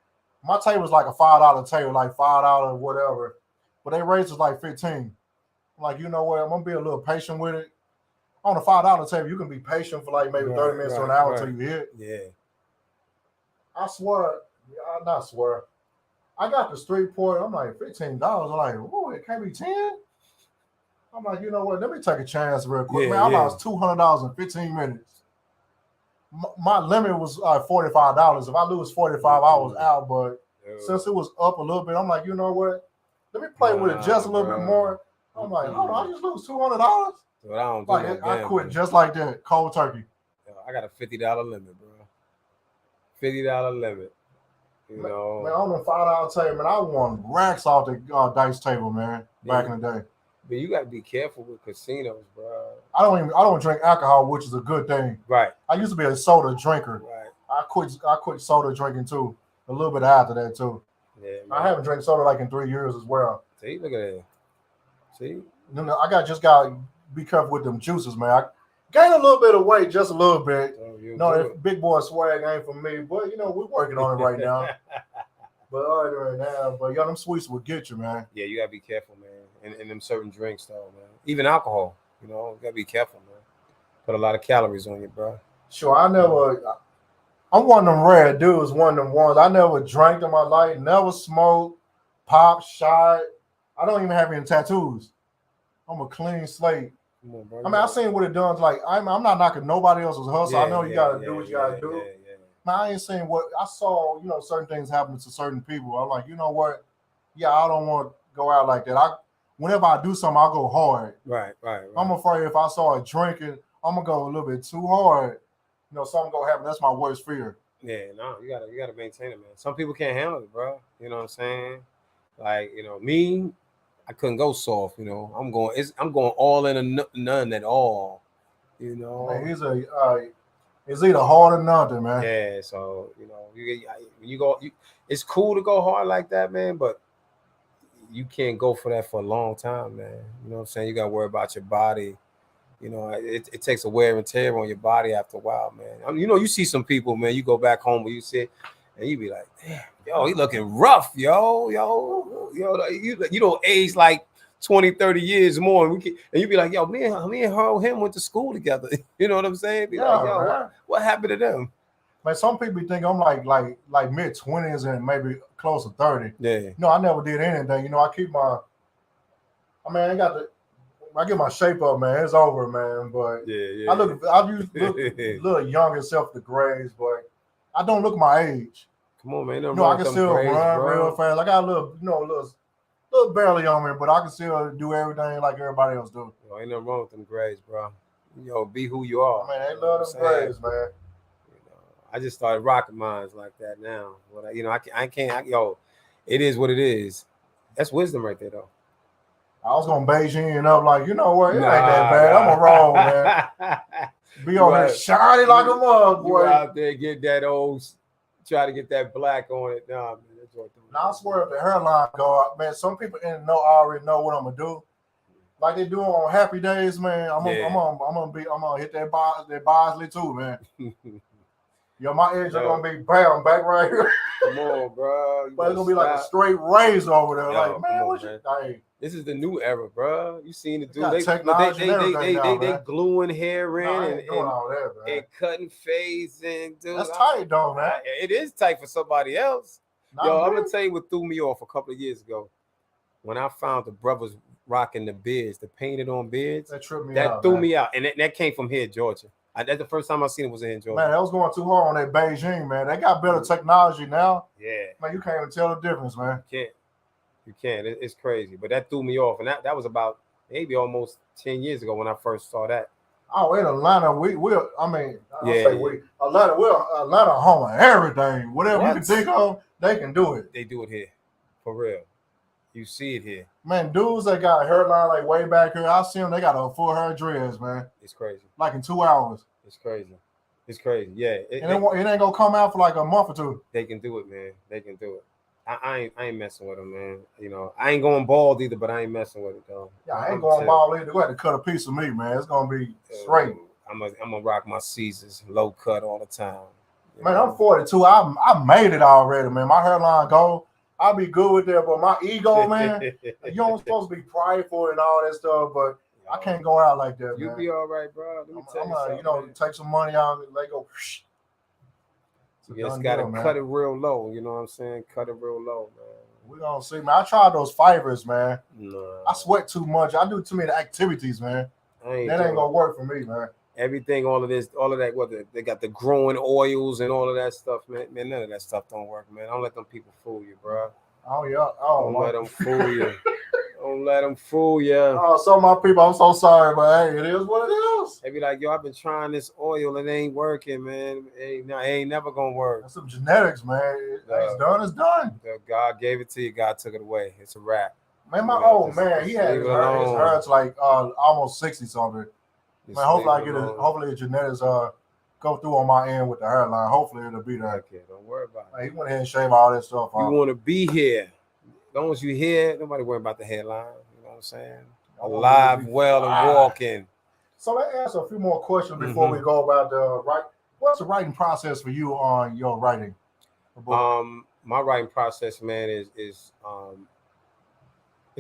my table was like a $5 table, like $5 whatever. But they raised it like $15. I'm like, you know what? I'm gonna be a little patient with it. On a $5 table, you can be patient for like maybe 30 minutes to an hour until you hit. Yeah. I swear. I got the Streetport. I'm like $15. I'm like, oh, it can't be 10. I'm like, you know what? Let me take a chance real quick. Man, I lost $200 in 15 minutes. My limit was $45. If I lose 45, I was out. But since it was up a little bit, I'm like, you know what? Let me play with it just a little bit more. I'm like, hold on, I just lose $200. I quit just like that, cold turkey. I got a $50 limit, bro. $50 limit. Man, on the $5 table, man, I won racks off the dice table, man, back in the day. But you gotta be careful with casinos, bro. I don't drink alcohol, which is a good thing. Right. I used to be a soda drinker. Right. I quit soda drinking too. A little bit after that too. Yeah. Man. I haven't drank soda like in 3 years as well. See, look at that. See. I got be careful with them juices, man. I gained a little bit of weight, just a little bit. That big boy swag ain't for me, but we're working on it right now. But them sweets will get you, man. Yeah, you gotta be careful, man. And them certain drinks, though, man. Even alcohol, you gotta be careful, man. Put a lot of calories on you, bro. Sure, I'm one of them rare dudes, one of them ones. I never drank in my life, never smoked, pop, shot. I don't even have any tattoos. I'm a clean slate. Come on, bro. I mean, I seen what it does. Like, I'm not knocking nobody else's hustle. Yeah, I know you gotta do what you gotta do. Yeah. Man, I ain't saying what I saw. Certain things happen to certain people. I'm like, you know what? Yeah, I don't want to go out like that. Whenever I do something, I'll go hard. Right. I'm afraid if I start drinking, I'm gonna go a little bit too hard. Something gonna happen. That's my worst fear. Yeah, no, you gotta maintain it, man. Some people can't handle it, bro. You know what I'm saying? Like, me, I couldn't go soft. I'm going all in or none at all. Man, it's either hard or nothing, man. Yeah, so you go. It's cool to go hard like that, man, but you can't go for that for a long time, man. You know what I'm saying? You gotta worry about your body You know, it takes a wear and tear on your body after a while, man. I mean, you know, you see some people, man. You go back home where you sit, and you be like, damn, yo, he looking rough, yo. You don't age like 20, 30 years more. And you be like, yo, me and her, him went to school together. You know what I'm saying? Be like, yo, what happened to them? Man, some people think I'm like mid-20s and maybe close to 30. Yeah. No, I never did anything. You know, I keep my. I mean, I get my shape up, man. It's over, man. But yeah. I look a little young and self-degraded, but I don't look my age. Come on, man. No, I can still run real fast. I got a little belly on me, but I can still do everything like everybody else do. Yo, ain't nothing wrong with them grades, bro. Yo, be who you are. Man, they love them grades, man. I just started rocking mines like that now. But I can't. Yo, it is what it is. That's wisdom right there, though. I was gonna Beijing up like, you know what? It ain't that bad. I'm a roll, man. Be on there shiny like a mug, boy. You out there get that try to get that black on it. Nah, man. Now I swear if the hairline go up, man, some people already know what I'm gonna do. Like they do on happy days, man. I'm gonna hit that Bosley too, man. Yo, my edge are gonna be bam back right here. Come on, bro. But it's gonna be like a straight razor over there. Like, man, what you? Hey. This is the new era, bro. You seen the dude? They gluing hair in and cutting fades in, dude. That's tight, though, man. It is tight for somebody else. Yo, I'm gonna tell you what threw me off a couple of years ago when I found the brothers rocking the beards, the painted on beards. That tripped me out. That threw me out, and that came from here, Georgia. That's the first time I seen it was in Georgia. Man, that was going too hard on that Beijing, man. They got better technology now. Yeah. Man, you can't even tell the difference, man. You can't. It's crazy. But that threw me off. And that was about maybe almost 10 years ago when I first saw that. Oh, in Atlanta, Atlanta home of everything. Whatever you can think of, they can do it. They do it here. For real. You see it here. Man, dudes that got a hairline like way back here, I see them, they got a full hair dreads, man. It's crazy. Like in 2 hours. It's crazy. Yeah. It ain't gonna come out for like a month or two. They can do it, man. They can do it. I ain't messing with them, man. You know, I ain't going bald either, but I ain't messing with it, though. Yeah, I ain't going bald either. Go ahead and cut a piece of meat, man. It's gonna be straight. I'm gonna rock my Caesars low cut all the time. Man, I'm 42. I made it already, man. My hairline go. I'll be good with that, but my ego, man, you don't supposed to be prideful and all that stuff, but I can't go out like that, man. You'll be all right, bro. I'm gonna take some money out and let go. You just gotta cut it real low, you know what I'm saying? Cut it real low, man. We're gonna see, man. I tried those fibers, man. No. I sweat too much. I do too many activities, man. That ain't gonna work for me, man. Everything, all of that, they got the growing oils and all of that stuff, man. Man, none of that stuff don't work, man. Don't let them people fool you, bro. Oh, yeah. Oh, don't let them fool you. Don't let them fool you. Oh, some of my people, I'm so sorry, but hey, it is what it is. They be like, yo, I've been trying this oil and it ain't working, man. It ain't never gonna work. That's some genetics, man. It's done, it's done. God gave it to you, God took it away. It's a wrap. Man, my old man, he had his hair to like almost 60 something. Man, hopefully the genetics go through on my end with the hairline. Hopefully it'll be there. Okay, don't worry about it. He went ahead and shaved all that stuff off. You want to be here. As long as you here, nobody worry about the headline. You know what I'm saying? Alive, well, and walking. So let's ask a few more questions before we go about what's the writing process for you on your writing? My writing process, man, is it's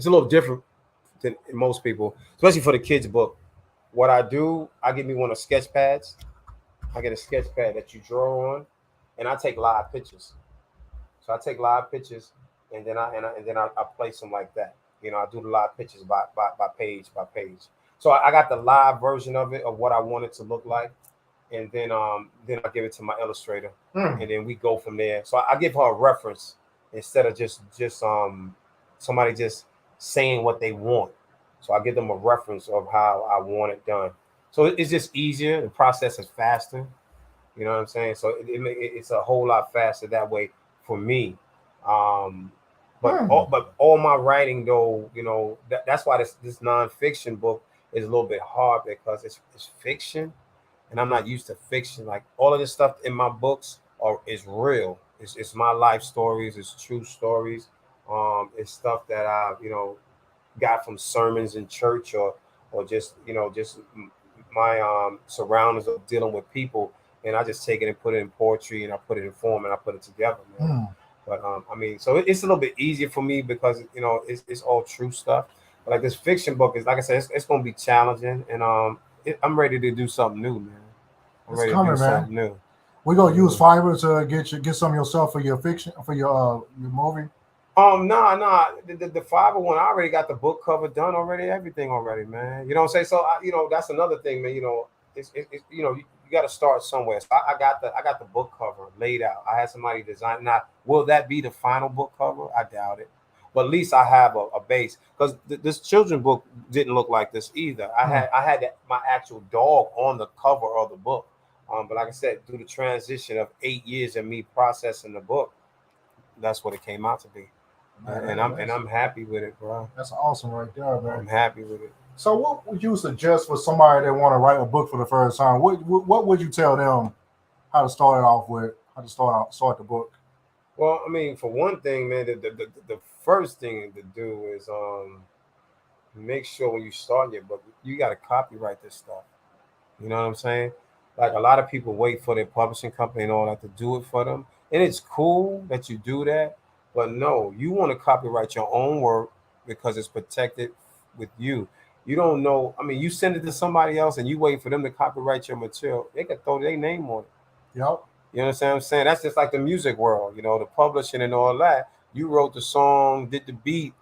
a little different than most people, especially for the kids' book. What I do, I get me one of sketch pads. I get a sketch pad that you draw on, and I take live pictures. So I take live pictures, and then I place them like that. You know, I do the live pictures by page by page. So I got the live version of it of what I want it to look like, and then I give it to my illustrator, and then we go from there. So I give her a reference instead of just somebody just saying what they want. So I give them a reference of how I want it done. So it's just easier. The process is faster. You know what I'm saying? So it's a whole lot faster that way for me. But all my writing, though, you know, that's why this nonfiction book is a little bit hard, because it's fiction, and I'm not used to fiction. Like all of this stuff in my books is real. It's my life stories. It's true stories. It's stuff that I've got from sermons in church or just surroundings of dealing with people, and I just take it and put it in poetry, and I put it in form, and I put it together, man. But I mean, so it's a little bit easier for me because it's all true stuff. But like this fiction book is, like I said, it's going to be challenging, and I'm ready to do something new, man. I'm ready to do something new. We're gonna use Fiverr to get some of yourself for your fiction for your movie. Nah. The 501, I already got the book cover done already, everything already, man. You know what I'm saying? So that's another thing, man. It's you got to start somewhere. So I got the book cover laid out. I had somebody design. Now, will that be the final book cover? I doubt it. But at least I have a base, because this children's book didn't look like this either. I had my actual dog on the cover of the book. But like I said, through the transition of 8 years of me processing the book, that's what it came out to be. Man, and I'm happy with it, bro. That's awesome right there, man. I'm happy with it. So what would you suggest for somebody that want to write a book for the first time? What would you tell them how to start it off with? How to start the book? Well, I mean, for one thing, man, the first thing to do is make sure when you start your book, you got to copyright this stuff. You know what I'm saying? Like, a lot of people wait for their publishing company and all that to do it for them. And it's cool that you do that. But no, you want to copyright your own work because it's protected with you. You don't know. I mean, you send it to somebody else and you wait for them to copyright your material. They can throw their name on it. Yep. You understand what I'm saying? That's just like the music world, the publishing and all that. You wrote the song, did the beat,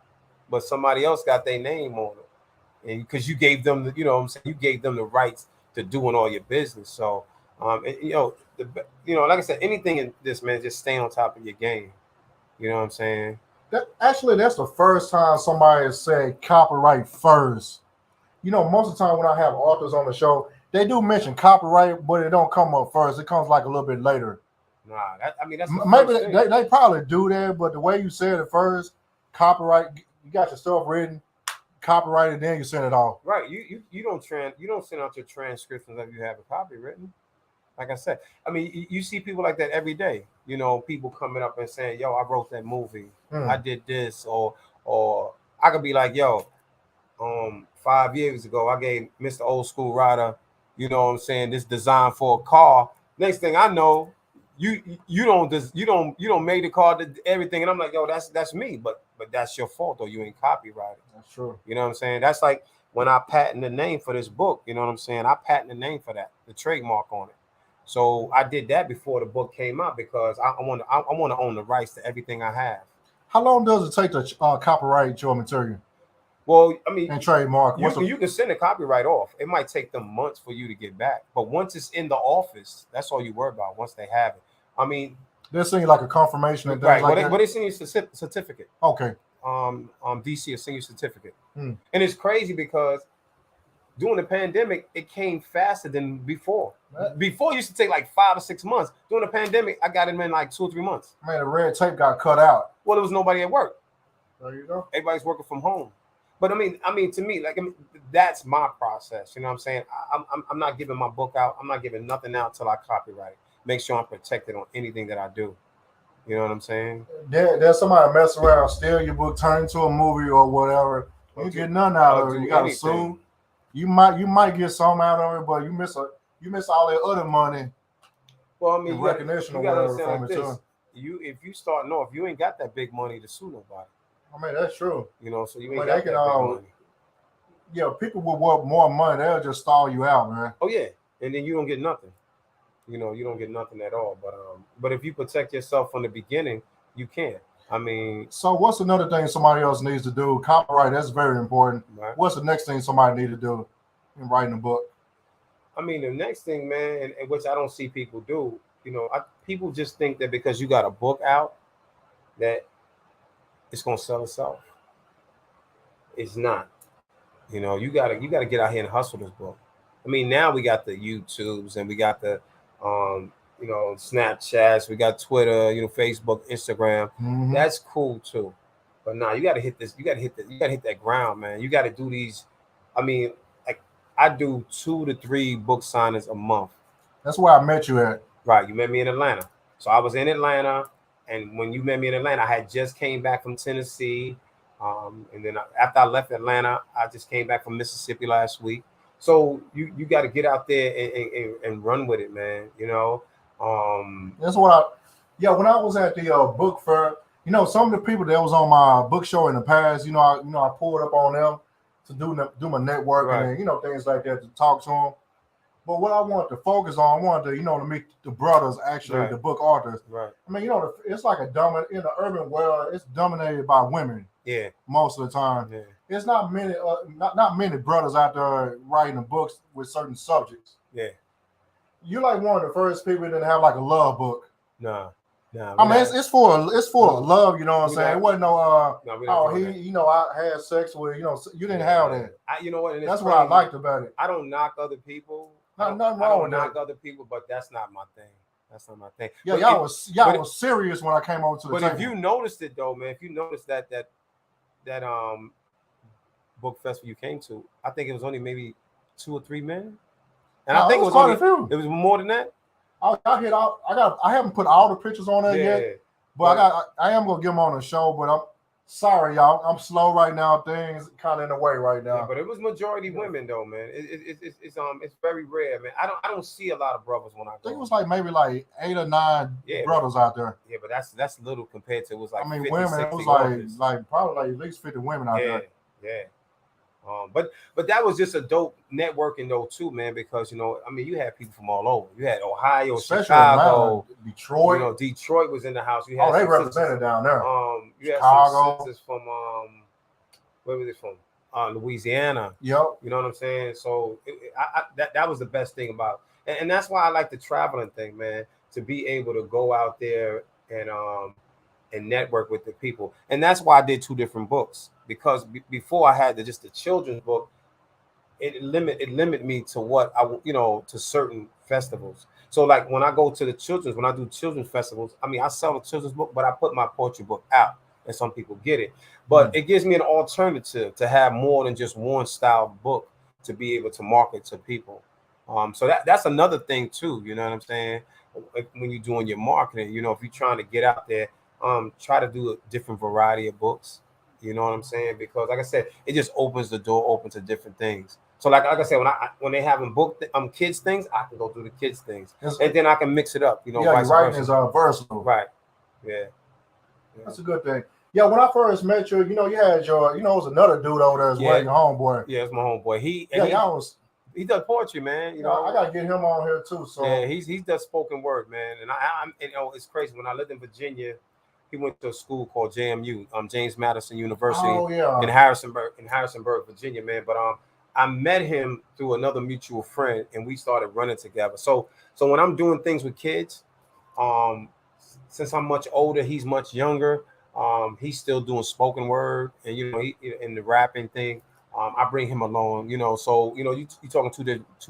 but somebody else got their name on it. And because you gave them you gave them the rights to doing all your business. So, like I said, anything in this, man, just stay on top of your game. You know what I'm saying? That's the first time somebody has said copyright first. Most of the time when I have authors on the show, they do mention copyright, but it don't come up first. It comes like a little bit later. Nah, that's maybe they probably do that, but the way you said it first, copyright, you got your stuff written, copyrighted, then you send it off. Right. You don't send out your transcriptions if you have a copy written. Like I said, I mean, you see people like that every day. People coming up and saying, "Yo, I wrote that movie. I did this," or I could be like, "Yo, 5 years ago, I gave Mr. Old School Rider, this design for a car." Next thing I know, you don't make the car to everything, and I'm like, "Yo, that's me," but that's your fault, or you ain't copyrighted. That's true. You know what I'm saying? That's like when I patent the name for this book. You know what I'm saying? I patent the name for that, the trademark on it. So I did that before the book came out because I want to own the rights to everything I have. How long does it take to copyright your material? Well, I mean, and trademark. You can send a copyright off. It might take them months for you to get back, but once it's in the office, that's all you worry about. Once they have it, I mean, they're sending like a confirmation and things right. Like that. But they send you a certificate. Okay. DC will send you a certificate, and it's crazy because during the pandemic, it came faster than before. Before it used to take like 5 or 6 months. During the pandemic, I got it in like 2 or 3 months. Man, the red tape got cut out. Well, there was nobody at work. There you go. Everybody's working from home. But I mean, to me, that's my process. You know what I'm saying? I'm not giving my book out. I'm not giving nothing out till I copyright it. Make sure I'm protected on anything that I do. You know what I'm saying? There's somebody mess around, steal your book, turn into a movie or whatever. You get none out of it. You got to sue. You might get some out of it, but you miss all that other money. Well, I mean, recognition or whatever from it too. If you start off, you ain't got that big money to sue nobody. I mean, that's true. So you ain't got that big money. Yeah, people will want more money. They'll just stall you out, man. Oh yeah, and then you don't get nothing. You don't get nothing at all. But if you protect yourself from the beginning, you can. I mean, so what's another thing somebody else needs to do? Copyright, that's very important. Right. What's the next thing somebody need to do in writing a book? I mean, the next thing, man, and which I don't see people do, people just think that because you got a book out, that it's gonna sell itself. It's not. You gotta get out here and hustle this book. I mean, now we got the YouTubes and we got the Snapchats, we got Twitter, Facebook, Instagram. Mm-hmm. That's cool too. But now you gotta hit this, you gotta hit that ground, man. You gotta do these. I mean, like I do 2 to 3 book signings a month. That's where I met you at. Right. You met me in Atlanta. So I was in Atlanta, and when you met me in Atlanta, I had just came back from Tennessee. And then after I left Atlanta, I just came back from Mississippi last week. So you got to get out there and run with it, man. You know. That's what when I was at the book fair, some of the people that was on my book show in the past, I pulled up on them to do my networking and things like that to talk to them. But what I wanted to focus on, I wanted to to meet the brothers, actually the book authors. Right. I mean, it's like in the urban world, it's dominated by women. Yeah. Most of the time, it's not many not many brothers out there writing books with certain subjects. Yeah. You're like one of the first people that have like a love book. No. I mean, it's for love. You know what I'm saying? It wasn't no. I had sex with. You didn't have that. You know what? That's what I liked about it. I don't knock other people. Nothing wrong with that. Knock other people, but that's not my thing. That's not my thing. Yeah, y'all was serious when I came over to the table. But if you noticed it though, man, if you noticed that book festival you came to, I think it was only maybe 2 or 3 men, and I think it was quite a few. It was more than that. I haven't put all the pictures on there yet, but I am gonna get them on the show. But I'm sorry, y'all. I'm slow right now. Things kind of in the way right now. Yeah, but it was majority women though, man. It's very rare, man. I don't see a lot of brothers when I go. I think it was like maybe like 8 or 9 brothers out there. Yeah, but that's little compared to it was like 50, women. 60 it was like probably at least 50 women out there. Yeah. But that was just a dope networking though too, man, because you had people from all over. You had Ohio, especially Chicago, Atlanta, Detroit. Detroit was in the house. You had they represented down there. You Chicago. had some sisters from where was it from? Louisiana. Yep. You know what I'm saying? So that was the best thing about, and that's why I like the traveling thing, man. To be able to go out there and network with the people, and that's why I did 2 different books. Because before I had just the children's book, it limited me to what to certain festivals. So like when I go to when I do children's festivals, I sell a children's book, but I put my poetry book out, and some people get it. But it gives me an alternative to have more than just one style book to be able to market to people. So that's another thing too. You know what I'm saying? When you're doing your marketing, if you're trying to get out there, try to do a different variety of books. You know what I'm saying? Because like I said, it just opens the door open to different things. So like I said, when they having book kids things, I can go through the kids things, and then I can mix it up. Your writing is versatile. Right. Yeah. That's a good thing. Yeah, when I first met you, you had your, it was another dude over there as well, your homeboy. Yeah, it's my homeboy. He does poetry, man. I gotta get him on here too. So yeah, he does spoken word, man. And it's crazy. When I lived in Virginia, he went to a school called JMU, James Madison University, in Harrisonburg, Virginia, man. But I met him through another mutual friend, and we started running together. So when I'm doing things with kids, since I'm much older, he's much younger. He's still doing spoken word, and he in the rapping thing. I bring him along, So you talking two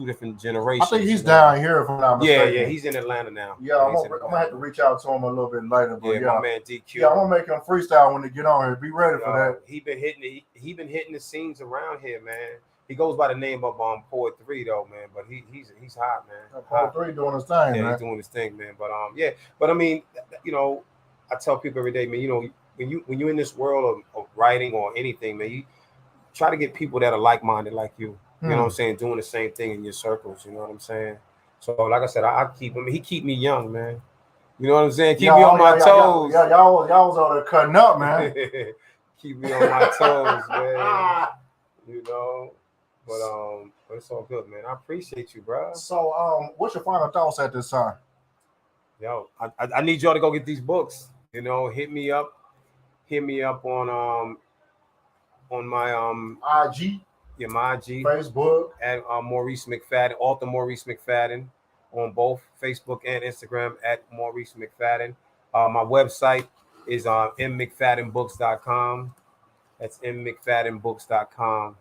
different generations. I think he's down here, if I'm not mistaken. Yeah, he's in Atlanta now. Yeah, I'm gonna have to reach out to him a little bit later. But my man DQ. Yeah, I'm gonna make him freestyle when they get on here. Be ready for that. He been hitting the scenes around here, man. He goes by the name of Poet 3 though, man. But he's hot, man. Poet 3 doing his thing, man. He's doing his thing, man. But But I mean, I tell people every day, man. When you're in this world of writing or anything, man, you try to get people that are like-minded like you. You know what I'm saying? Doing the same thing in your circles. You know what I'm saying? So, like I said, I keep him. He keep me young, man. You know what I'm saying? Keep me on my toes. Y'all was on there cutting up, man. Keep me on my toes, man. But it's all good, man. I appreciate you, bro. So, what's your final thoughts at this time? Yo, I need y'all to go get these books. Hit me up on my IG. Yeah, my IG. Facebook. At Maurice McFadden, author Maurice McFadden, on both Facebook and Instagram at Maurice McFadden. My website is mmcfaddenbooks.com. That's mmcfaddenbooks.com.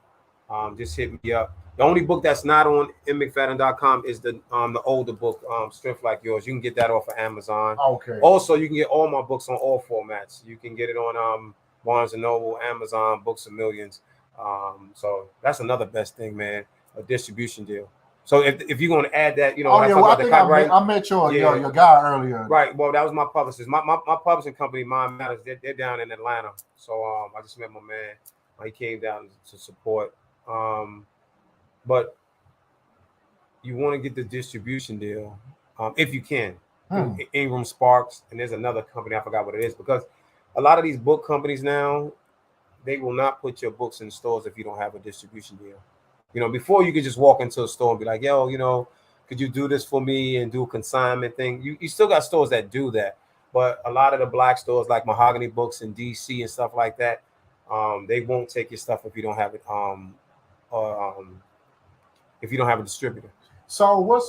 Just hit me up. The only book that's not on mmcfadden.com is the older book, Strength Like Yours. You can get that off of Amazon. Okay. Also, you can get all my books on all formats. You can get it on Barnes & Noble, Amazon, Books of Millions. So that's another best thing, man, a distribution deal. So if you're going to add that, I met your guy earlier. Right. Well, that was my publicist. My publishing company, Mind Matters, they're down in Atlanta. So I just met my man. He came down to support. But you want to get the distribution deal, if you can. Ingram Sparks, and there's another company, I forgot what it is, because a lot of these book companies now, they will not put your books in stores if you don't have a distribution deal. Before you could just walk into a store and be like, yo, could you do this for me and do a consignment thing? You still got stores that do that, but a lot of the black stores like Mahogany Books in DC and stuff like that, they won't take your stuff if you don't have it. If you don't have a distributor. So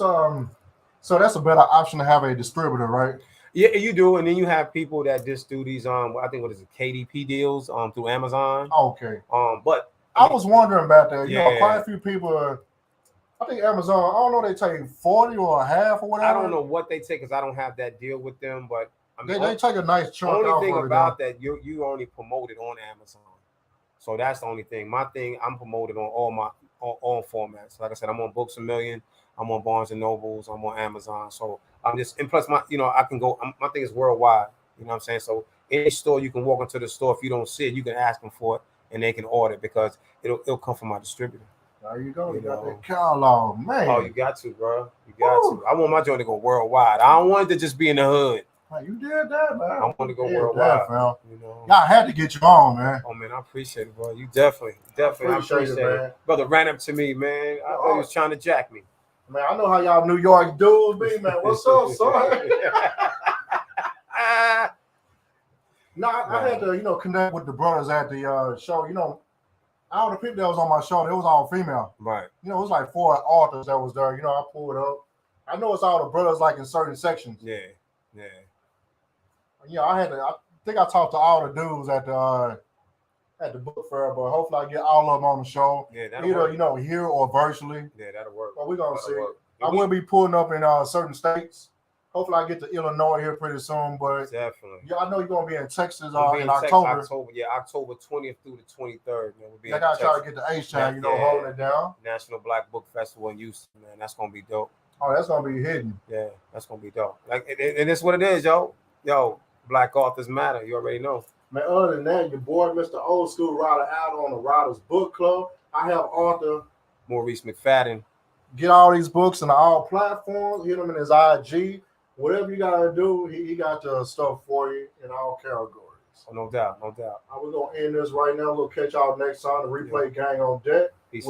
so that's a better option to have a distributor, right? Yeah, you do, and then you have people that just do these I think what is it, KDP deals through Amazon. Okay. But I was wondering about that. Quite a few people. I think Amazon. I don't know. They take 40 or a half or whatever. I don't know what they take because I don't have that deal with them, but they take a nice chunk. Only thing about that, you only promote it on Amazon, so that's the only thing. My thing, I'm promoted on all formats. Like I said, I'm on Books A Million, I'm on Barnes and Nobles, I'm on Amazon. So I'm just, and plus I can go. My thing is worldwide. You know what I'm saying? So any store, you can walk into the store. If you don't see it, you can ask them for it, and they can order it because it'll come from my distributor. There you go. You got that catalog, man. Oh, you got to, bro. You got to. I want my joint to go worldwide. I don't want it to just be in the hood. Man, you did that, man. I want to go worldwide. That, y'all had to get you on, man. Oh, man, I appreciate it, bro. You definitely. I appreciate it, man. Brother ran up to me, man. I thought he was trying to jack me. Man, I know how y'all New York dudes be, man. What's up, son? I had to, connect with the brothers at the show. All the people that was on my show, it was all female. Right. It was like 4 authors that was there. I pulled up. I know it's all the brothers like in certain sections. Yeah. I think I talked to all the dudes at the book fair, but hopefully I get all of them on the show. Yeah, that'll work. Here or virtually. Yeah, that'll work. But we're gonna see. I will be pulling up in certain states. Hopefully I get to Illinois here pretty soon. But definitely. Yeah, I know you're gonna be in Texas in October. October 20th through the 23rd. Man, we'll be I gotta try to get the H-Town, holding it down. National Black Book Festival in Houston, man. That's gonna be dope. Oh, that's gonna be hidden. Yeah, that's gonna be dope. Like, and it's what it is, yo. Black authors matter. You already know. Man, other than that, your boy, Mr. Old School Rider, out on the Riders Book Club. I have author Maurice McFadden. Get all these books on all platforms. Hit him in his IG. Whatever you gotta do, he got the stuff for you in all categories. Oh, no doubt. We're gonna end this right now. We'll catch y'all next time. The replay gang on deck. Peace.